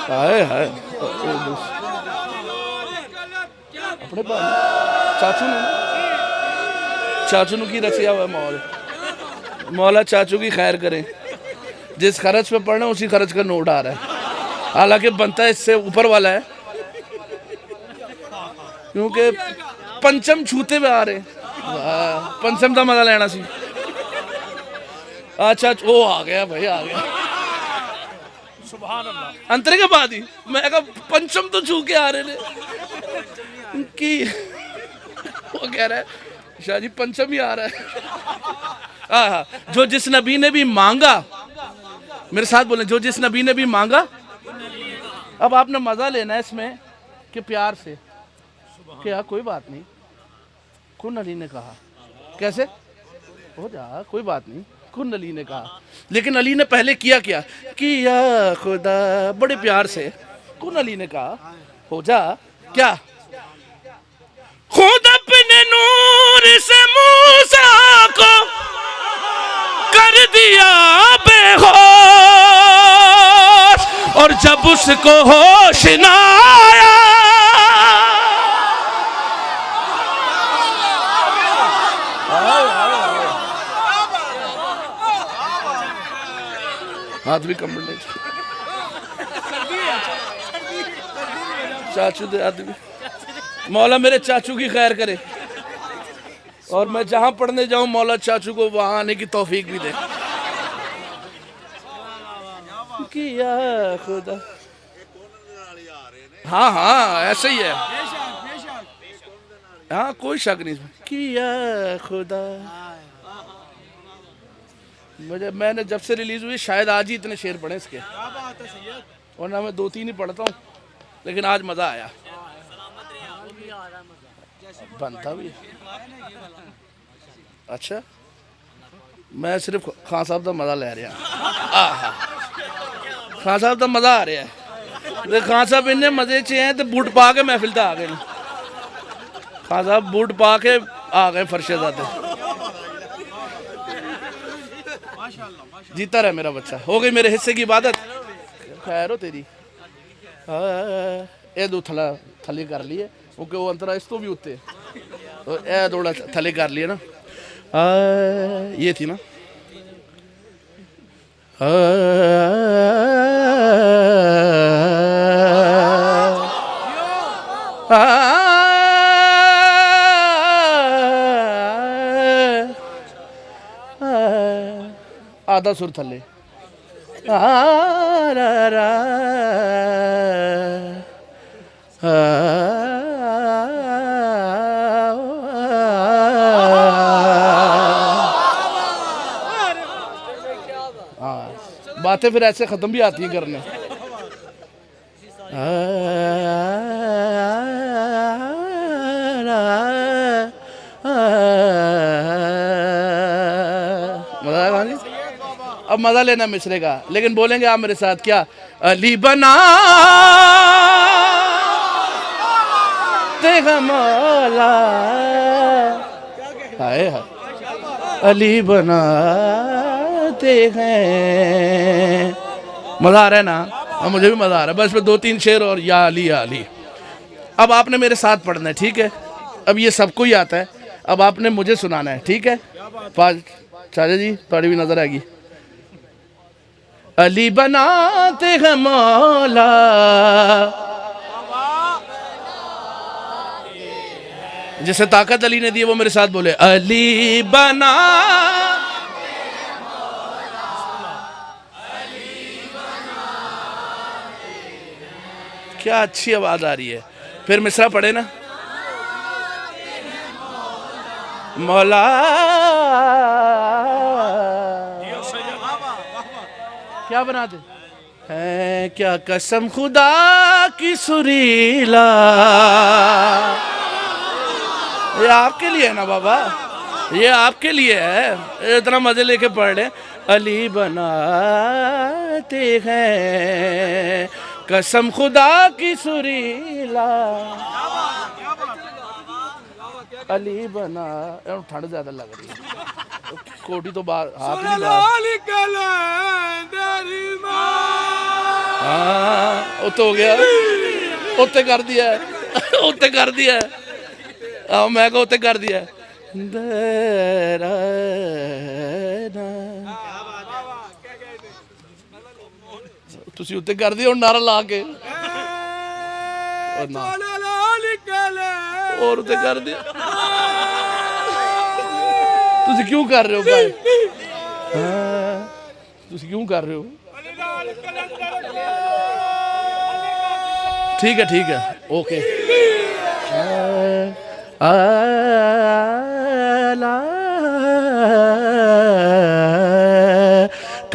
Speaker 1: हाय हाय। अपने चाचू ने की रचिया हुआ मौल, मौला चाचू की खैर करें। जिस खर्च पे पढ़ना उसी खर्च का नोट आ रहा है, हालांकि बनता है इससे ऊपर वाला है, क्योंकि पंचम छूते हुए आ रहे हैं। वाह, पंचम का मजा लेना सी। अच्छा वो आ गया भाई, आ गया
Speaker 2: सुभान अल्लाह।
Speaker 1: अंतरे के बाद ही मैं कहा पंचम तो छू के आ रहे ने कि वो कह रहा है शाह जी पंचम ही आ रहा है। जो जिस नबी ने भी मांगा, मेरे साथ बोले, जो जिस नबी ने भी मांगा। अब आपने मजा लेना है इसमें कि प्यार से क्या कोई बात नहीं, कुन अली ने कहा। कैसे हो जा, कोई बात नहीं, कुन अली ने कहा। लेकिन अली ने पहले किया क्या कि या खुदा, बड़े प्यार से कुन अली ने कहा हो जा। क्या खुद अपने नूर से मूसा को कर दिया बेहोश, और जब उसको होश न आया हाथ भी कमर ले चाचू दे आदमी। मौला मेरे चाचू की खैर करे और मैं जहां पढ़ने जाऊं मौला चाचू को वहां आने की तौफीक भी दे। किया खुदा, हाँ हाँ ऐसे ही है, हाँ कोई शक नहीं। किया खुदा, मुझे मैंने जब से रिलीज हुई शायद आज ही इतने शेर पढ़े इसके, वरना मैं 2-3 ही पढ़ता हूँ, लेकिन आज मजा आया। बनता भी अच्छा, मैं सिर्फ खान साहब का मजा ले रहा। खान साहब का मजा आ रहा है। खान साहब इन्ने मजे च हैं तो बूट पा के महफिल तक आ गए। खान साहब बूट पा के आ गए फरशे जाते। जीता रहा मेरा बच्चा, हो गई मेरे हिस्से की इबादत। खैर हो तेरी। ये दो थले कर लिए क्योंकि वो अंतरा इस तो भी उत्ते, तो ए थोड़ा थले कर लिए ना। ये थी ना आधा सुर थले बातें फिर ऐसे खत्म भी आती हैं करने। मजा आएगा नहीं? अब मजा लेना मिसरे का, लेकिन बोलेंगे आप मेरे साथ क्या? अली बना तेगा मौला, हाय हाय अली बनाते हैं। मजा आ रहा है ना? अब मुझे भी मजा आ रहा है। बस में 2-3 शेर और या अली या अली। अब आपने मेरे साथ पढ़ना है, ठीक है? अब ये सबको ही आता है, अब आपने मुझे सुनाना है, ठीक है? चाचा जी थोड़ी भी नजर आएगी। अली बनाते हैं मौला, जिसे ताकत अली ने दी वो मेरे साथ बोले अली बना। क्या अच्छी आवाज आ रही है। फिर मिसरा पढ़े ना, मौला क्या बनाते हैं, क्या कसम खुदा की सुरीला। ये आपके लिए है ना बाबा, ये आपके लिए है। इतना मजे लेके पढ़ रहे। अली बनाते हैं कसम खुदा की सुरीला, अली बना। ठंड ज्यादा लग रही है, कोटी तो बाहर हाथ नहीं बाहर। हाँ उत्ते हो गया, उत्ते कर दिया, उत्ते कर दिया। मैं को उत्ते कर दिया। तुसी उत्ते कर दिया नारा ला के। और उसे कर दिया तुझे क्यों कर रहे हो भाई तुझे क्यों कर रहे हो ठीक है ओके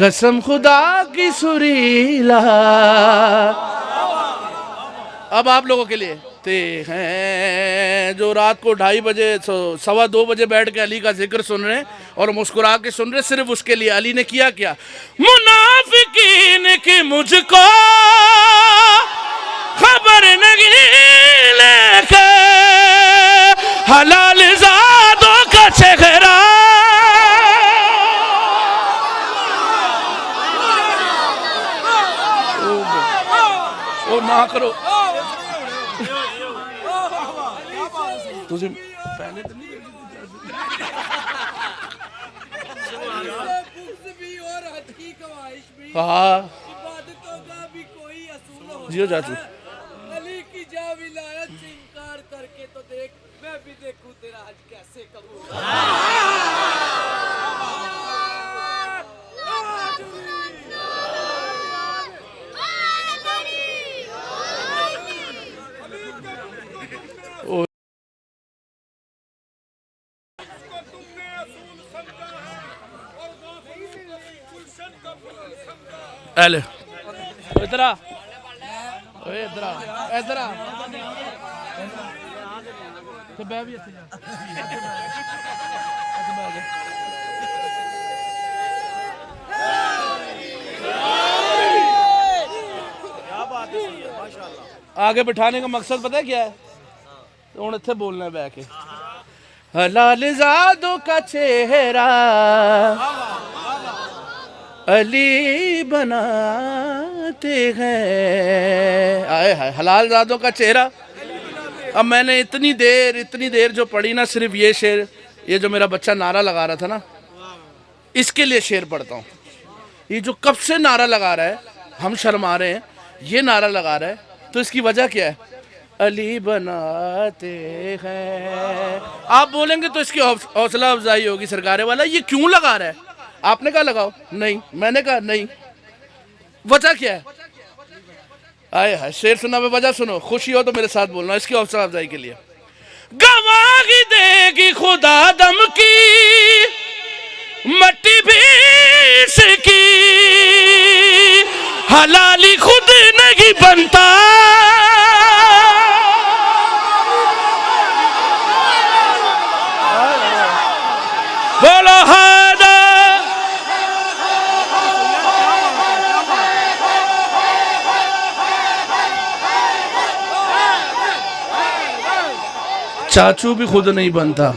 Speaker 1: कसम खुदा की सुरीला। अब आप लोगों के लिए ते हैं जो रात को 2:30 बजे 2:15 बजे बैठ के अली का जिक्र सुन रहे और मुस्कुरा के सुन रहे, सिर्फ उसके लिए अली ने किया क्या? मुनाफिकीन की मुझको खबर नहीं लेके हलाल ज़ादों का चेहरा ओ ना करो तुझे पहले तो नहीं
Speaker 3: भी और हद की ख्वाहिश भी
Speaker 1: हाँ
Speaker 3: इबादतों का भी कोई असूल होता
Speaker 1: जियो चाचू
Speaker 3: है। अली की जा विलायत से इनकार करके तो देख, मैं भी देखूं तेरा हज कैसे कबूल।
Speaker 1: एले इधर आ ओए इधर आ ते बैठ भी ਇੱਥੇ जा आगे बिठाने का मकसद पता है क्या है? तो हुण इत्थे बोलना है बैठ के हलाल ज़ादों का चेहरा अली बनाते हैं। आए हाय हलाल ज़ादों का चेहरा। अब मैंने इतनी देर जो पढ़ी ना, सिर्फ ये शेर, ये जो मेरा बच्चा नारा लगा रहा था ना, इसके लिए शेर पढ़ता हूँ। ये जो कब से नारा लगा रहा है, हम शर्मा रहे हैं, ये नारा लगा रहा है, तो इसकी वजह क्या है? अली बनाते हैं। आप बोलेंगे तो इसकी हौसला अफजाई होगी, सरकारे वाला ये क्यों लगा रहा है? आपने कहा लगाओ, नहीं, मैंने कहा नहीं, वजह क्या है? आए हाय शेर सुना, वजह सुनो, खुशी हो तो मेरे साथ बोलना, इसकी हौसला अफजाई के लिए। गवाही देगी खुदा दम की मट्टी भी इसकी, हलाली खुद नहीं बनता, बोलो हादा। चाचू भी खुद नहीं बनता,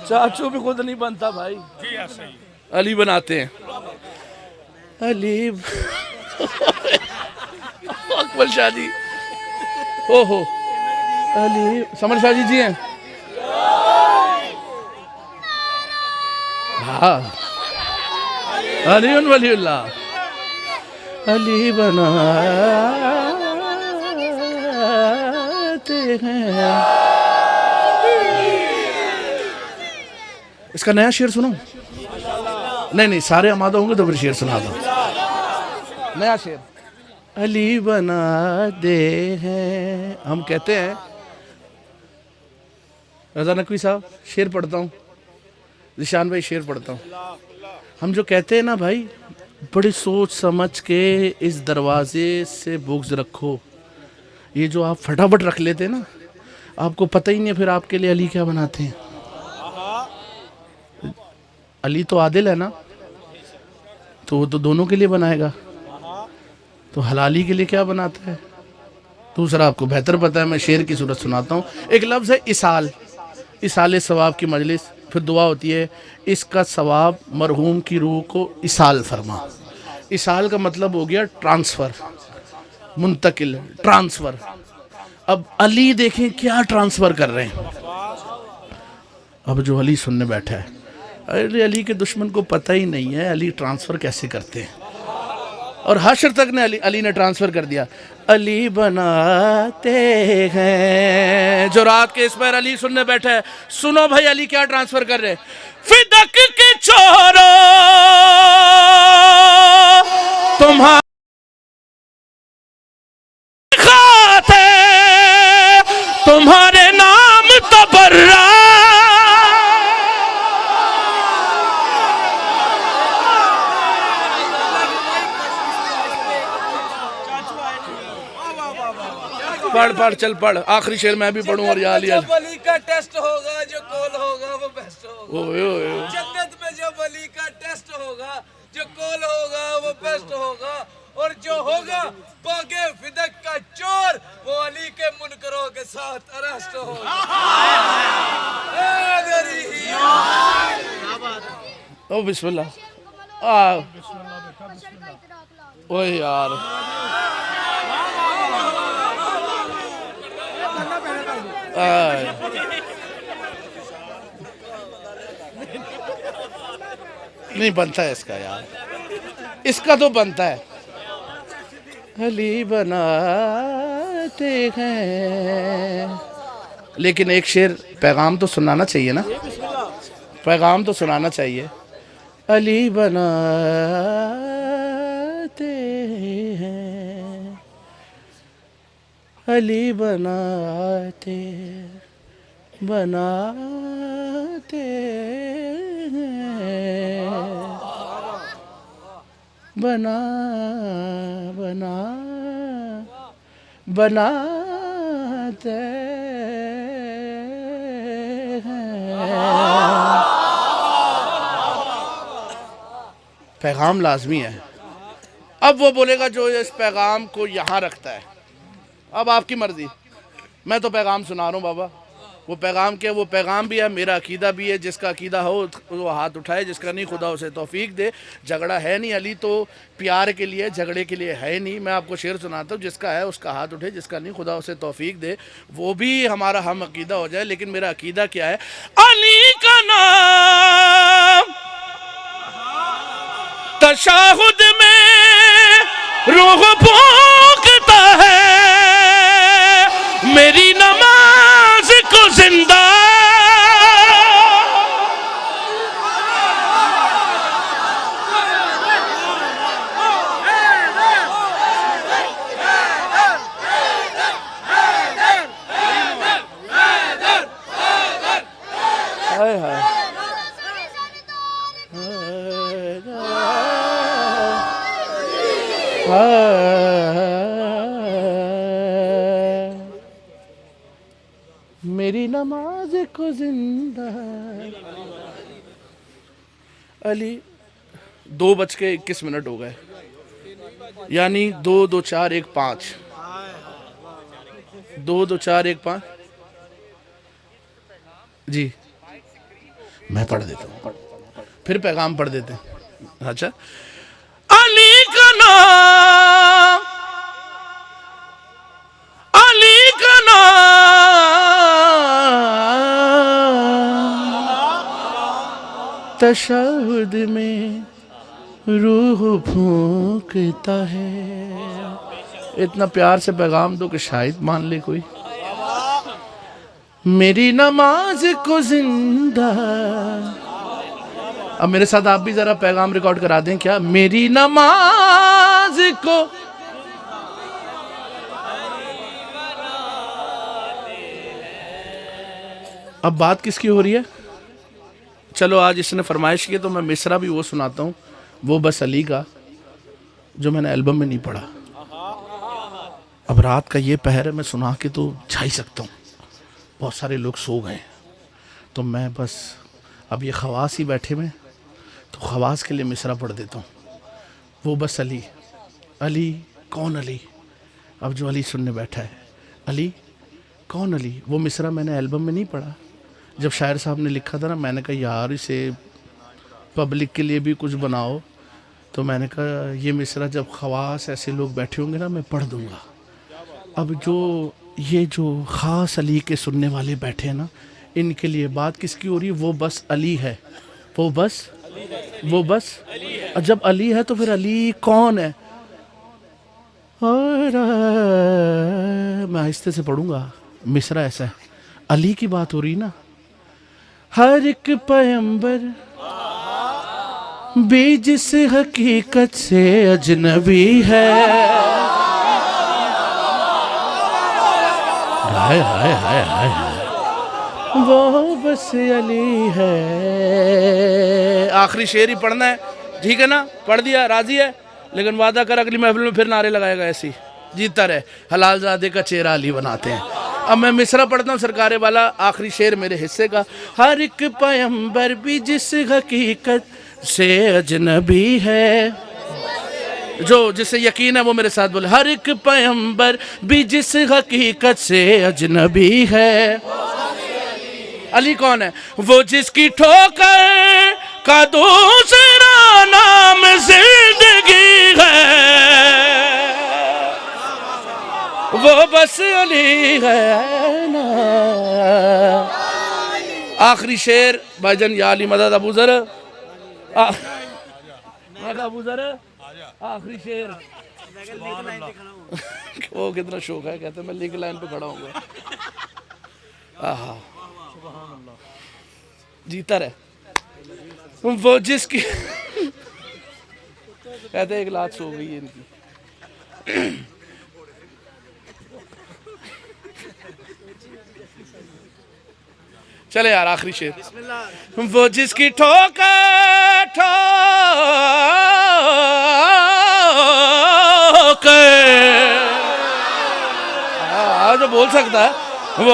Speaker 1: चाचू भी खुद नहीं बनता भाई, अली बनाते हैं। अली अकबर शाह जी, ओहो अली समर शाह जी हैं। हाँ अली वलीउल्लाह, अली बनाते हैं। इसका नया शेर सुनो। नहीं सारे आमादा होंगे तो फिर शेर सुना दो। नया शेर अली बना दे हैं। हम कहते हैं, रजा नकवी साहब शेर पढ़ता हूँ, निशान भाई शेर पढ़ता हूँ। हम जो कहते हैं ना भाई, बड़ी सोच समझ के इस दरवाजे से बुग्ज रखो। ये जो आप फटाफट रख लेते हैं ना, आपको पता ही नहीं फिर आपके लिए अली क्या बनाते हैं। अली तो आदिल है ना, तो वो तो दोनों के लिए बनाएगा, तो हलाली के लिए क्या बनाता है? दूसरा आपको बेहतर पता है, मैं शेर की सूरत सुनाता हूँ। एक लफ्ज़ है इसाल, इसाले सवाब की मजलिस, फिर दुआ होती है इसका सवाब मरहूम की रूह को इसाल फरमा। इसाल का मतलब हो गया ट्रांसफ़र, मुंतकिल, ट्रांसफ़र। अब अली देखें क्या ट्रांसफ़र कर रहे हैं। अब जो अली सुनने बैठा है, अरे अली के दुश्मन को पता ही नहीं है अली ट्रांसफ़र कैसे करते हैं। और हशर तक ने अली ने ट्रांसफ़र कर दिया। अली बनाते हैं जो रात के इस पर अली सुनने बैठा है। सुनो भाई अली क्या ट्रांसफ़र कर रहे हैं। फिदक के चोरो तुम्हारे खाते तुम्हारे नाम तबर्रा पढ़ पढ़ चल पढ़ आखिरी शेर मैं भी पढ़ूं और या अली
Speaker 3: जब अली का टेस्ट होगा जो कॉल होगा वो बेस्ट होगा।
Speaker 1: ओए ओए
Speaker 3: जन्नत में जब अली का टेस्ट होगा जो कॉल होगा वो बेस्ट होगा। और जो होगा बागे फिदक का चोर वो अली के मुनकरों के साथ अरेस्ट होगा।
Speaker 1: ओ बिस्मिल्लाह ओए यार नहीं बनता है इसका यार, इसका तो बनता है। अली बनाते हैं लेकिन एक शेर पैगाम तो सुनाना चाहिए ना, पैगाम तो सुनाना चाहिए। अली बनाते हैं अली बनाते बनाते हैं बना बना बनाते हैं। पैगाम लाजमी है। अब वो बोलेगा जो इस पैगाम को यहाँ रखता है। अब आपकी मर्जी, मैं तो पैगाम सुना रहा हूँ बाबा। वो पैगाम क्या, वो पैगाम भी है, मेरा अकीदा भी है। जिसका अकीदा हो वो हाथ उठाए, जिसका नहीं खुदा उसे तौफीक दे। झगड़ा है नहीं, अली तो प्यार के लिए झगड़े के लिए है नहीं। मैं आपको शेर सुनाता हूँ, जिसका है उसका हाथ उठे, जिसका नहीं खुदा उसे तौफीक दे। वो भी हमारा हम अकीदा हो जाए। लेकिन मेरा अकीदा क्या है, अली का नाम तशाहुद में रूह फूंकता है, मेरी नमाज को जिंदा हाय हाय मेरी नमाज को जिंदा। अली 2:21 हो गए, यानी 2 2 4 1 5 2 2 4 1 5 जी मैं पढ़ देता हूँ, फिर पैगाम पढ़ देते हैं। अच्छा, अली का नाम अली का नाम तशहुद में रूह फूंकता है। इतना प्यार से पैगाम दो कि शायद मान ले कोई। मेरी नमाज को जिंदा। अब मेरे साथ आप भी जरा पैगाम रिकॉर्ड करा दें क्या। मेरी नमाज को अब बात किसकी हो रही है। चलो आज इसने फरमाइश की तो मैं मिसरा भी वो सुनाता हूँ, वो बस अली का, जो मैंने एल्बम में नहीं पढ़ा। अब रात का ये पहर है, मैं सुना के तो छा ही सकता हूँ। बहुत सारे लोग सो गए तो मैं बस अब ये खवास ही बैठे में, तो खवास के लिए मिसरा पढ़ देता हूँ। वो बस अली। अली कौन अली। अब जो अली सुनने बैठा है, अली कौन अली। वो मिसरा मैंने एल्बम में नहीं पढ़ा। जब शायर साहब ने लिखा था ना, मैंने कहा यार इसे पब्लिक के लिए भी कुछ बनाओ। तो मैंने कहा ये मिसरा जब खवास ऐसे लोग बैठे होंगे ना, मैं पढ़ दूँगा। अब जो ये जो ख़ास अली के सुनने वाले बैठे हैं ना, इनके लिए बात किसकी हो रही है। वो बस अली है, वो बस और जब अली है तो फिर अली कौन है। और मैं आहिस्ते से पढ़ूंगा। मिसरा ऐसा है, अली की बात हो रही ना। हर एक पैगंबर भी जिस हकीकत से अजनबी है, हाय हाय हाय हाय, वो बस अली है। आखिरी शेर ही पढ़ना है, ठीक है ना? पढ़ दिया, राजी है? लेकिन वादा कर अगली महफिल में फिर नारे लगाएगा ऐसी, जीतता रहे। हलाल ज़ादे का चेहरा अली बनाते हैं। अब मैं मिसरा पढ़ता हूँ सरकारे वाला, आखिरी शेर मेरे हिस्से का। हर एक पैगंबर भी जिस हकीकत से अजनबी है, जो जिसे यकीन है वो मेरे साथ बोले। हर एक पैगंबर भी जिस हकीकत से अजनबी है। अली कौन है? वो जिसकी ठोकर का दूसरा नाम जिंदगी है, वो बस अली है ना। आखिरी शेर भाईजान, या अली मदद अबू ज़र, अबू ज़र आखिरी शेर। वो कितना शौक है, कहते मैं लीग लाइन पे खड़ा हूँगा। आहा, जीता रहे। वो जिसकी कहते एक लात सो गई है इनकी। चले यार, आखिरी शेर। वो जिसकी ठोकर जो बोल सकता है वो,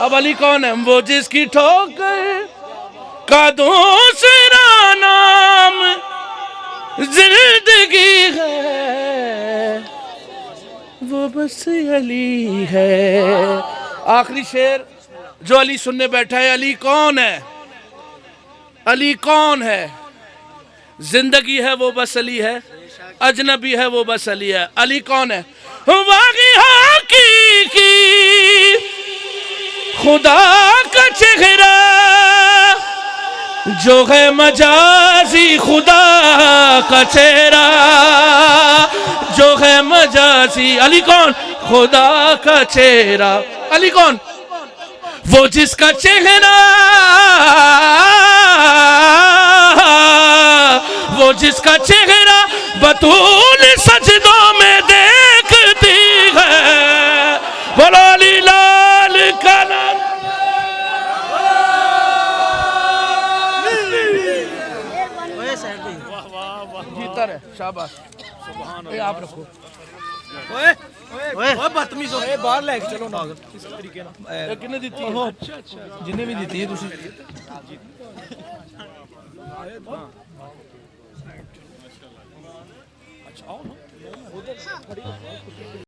Speaker 1: अब अली कौन है? वो जिसकी ठोकर का दूसरा नाम जिंदगी है, वो बस अली है। आखिरी शेर जो अली सुनने बैठा है, अली कौन है? अली कौन है? जिंदगी है वो बस अली है, अजनबी है वो बस अली है। अली कौन है? वाक़ई हकीकी खुदा का चेहरा, जो है मजाजी खुदा का चेहरा, जो है मजाजी। अली कौन? खुदा का चेहरा। अली कौन? वो जिसका चेहरा, वो जिसका चेहरा बतूल सजदों में देखती है। बोलो अली लाल का नाम। जीता रहे, शाबाश। आप रखो।
Speaker 4: ओए बदतमीज हो, बाहर लेके चलो ना किस तरीके ना।
Speaker 1: कितने दी थी? अच्छा,
Speaker 4: जिन्हें भी दी है तुसी।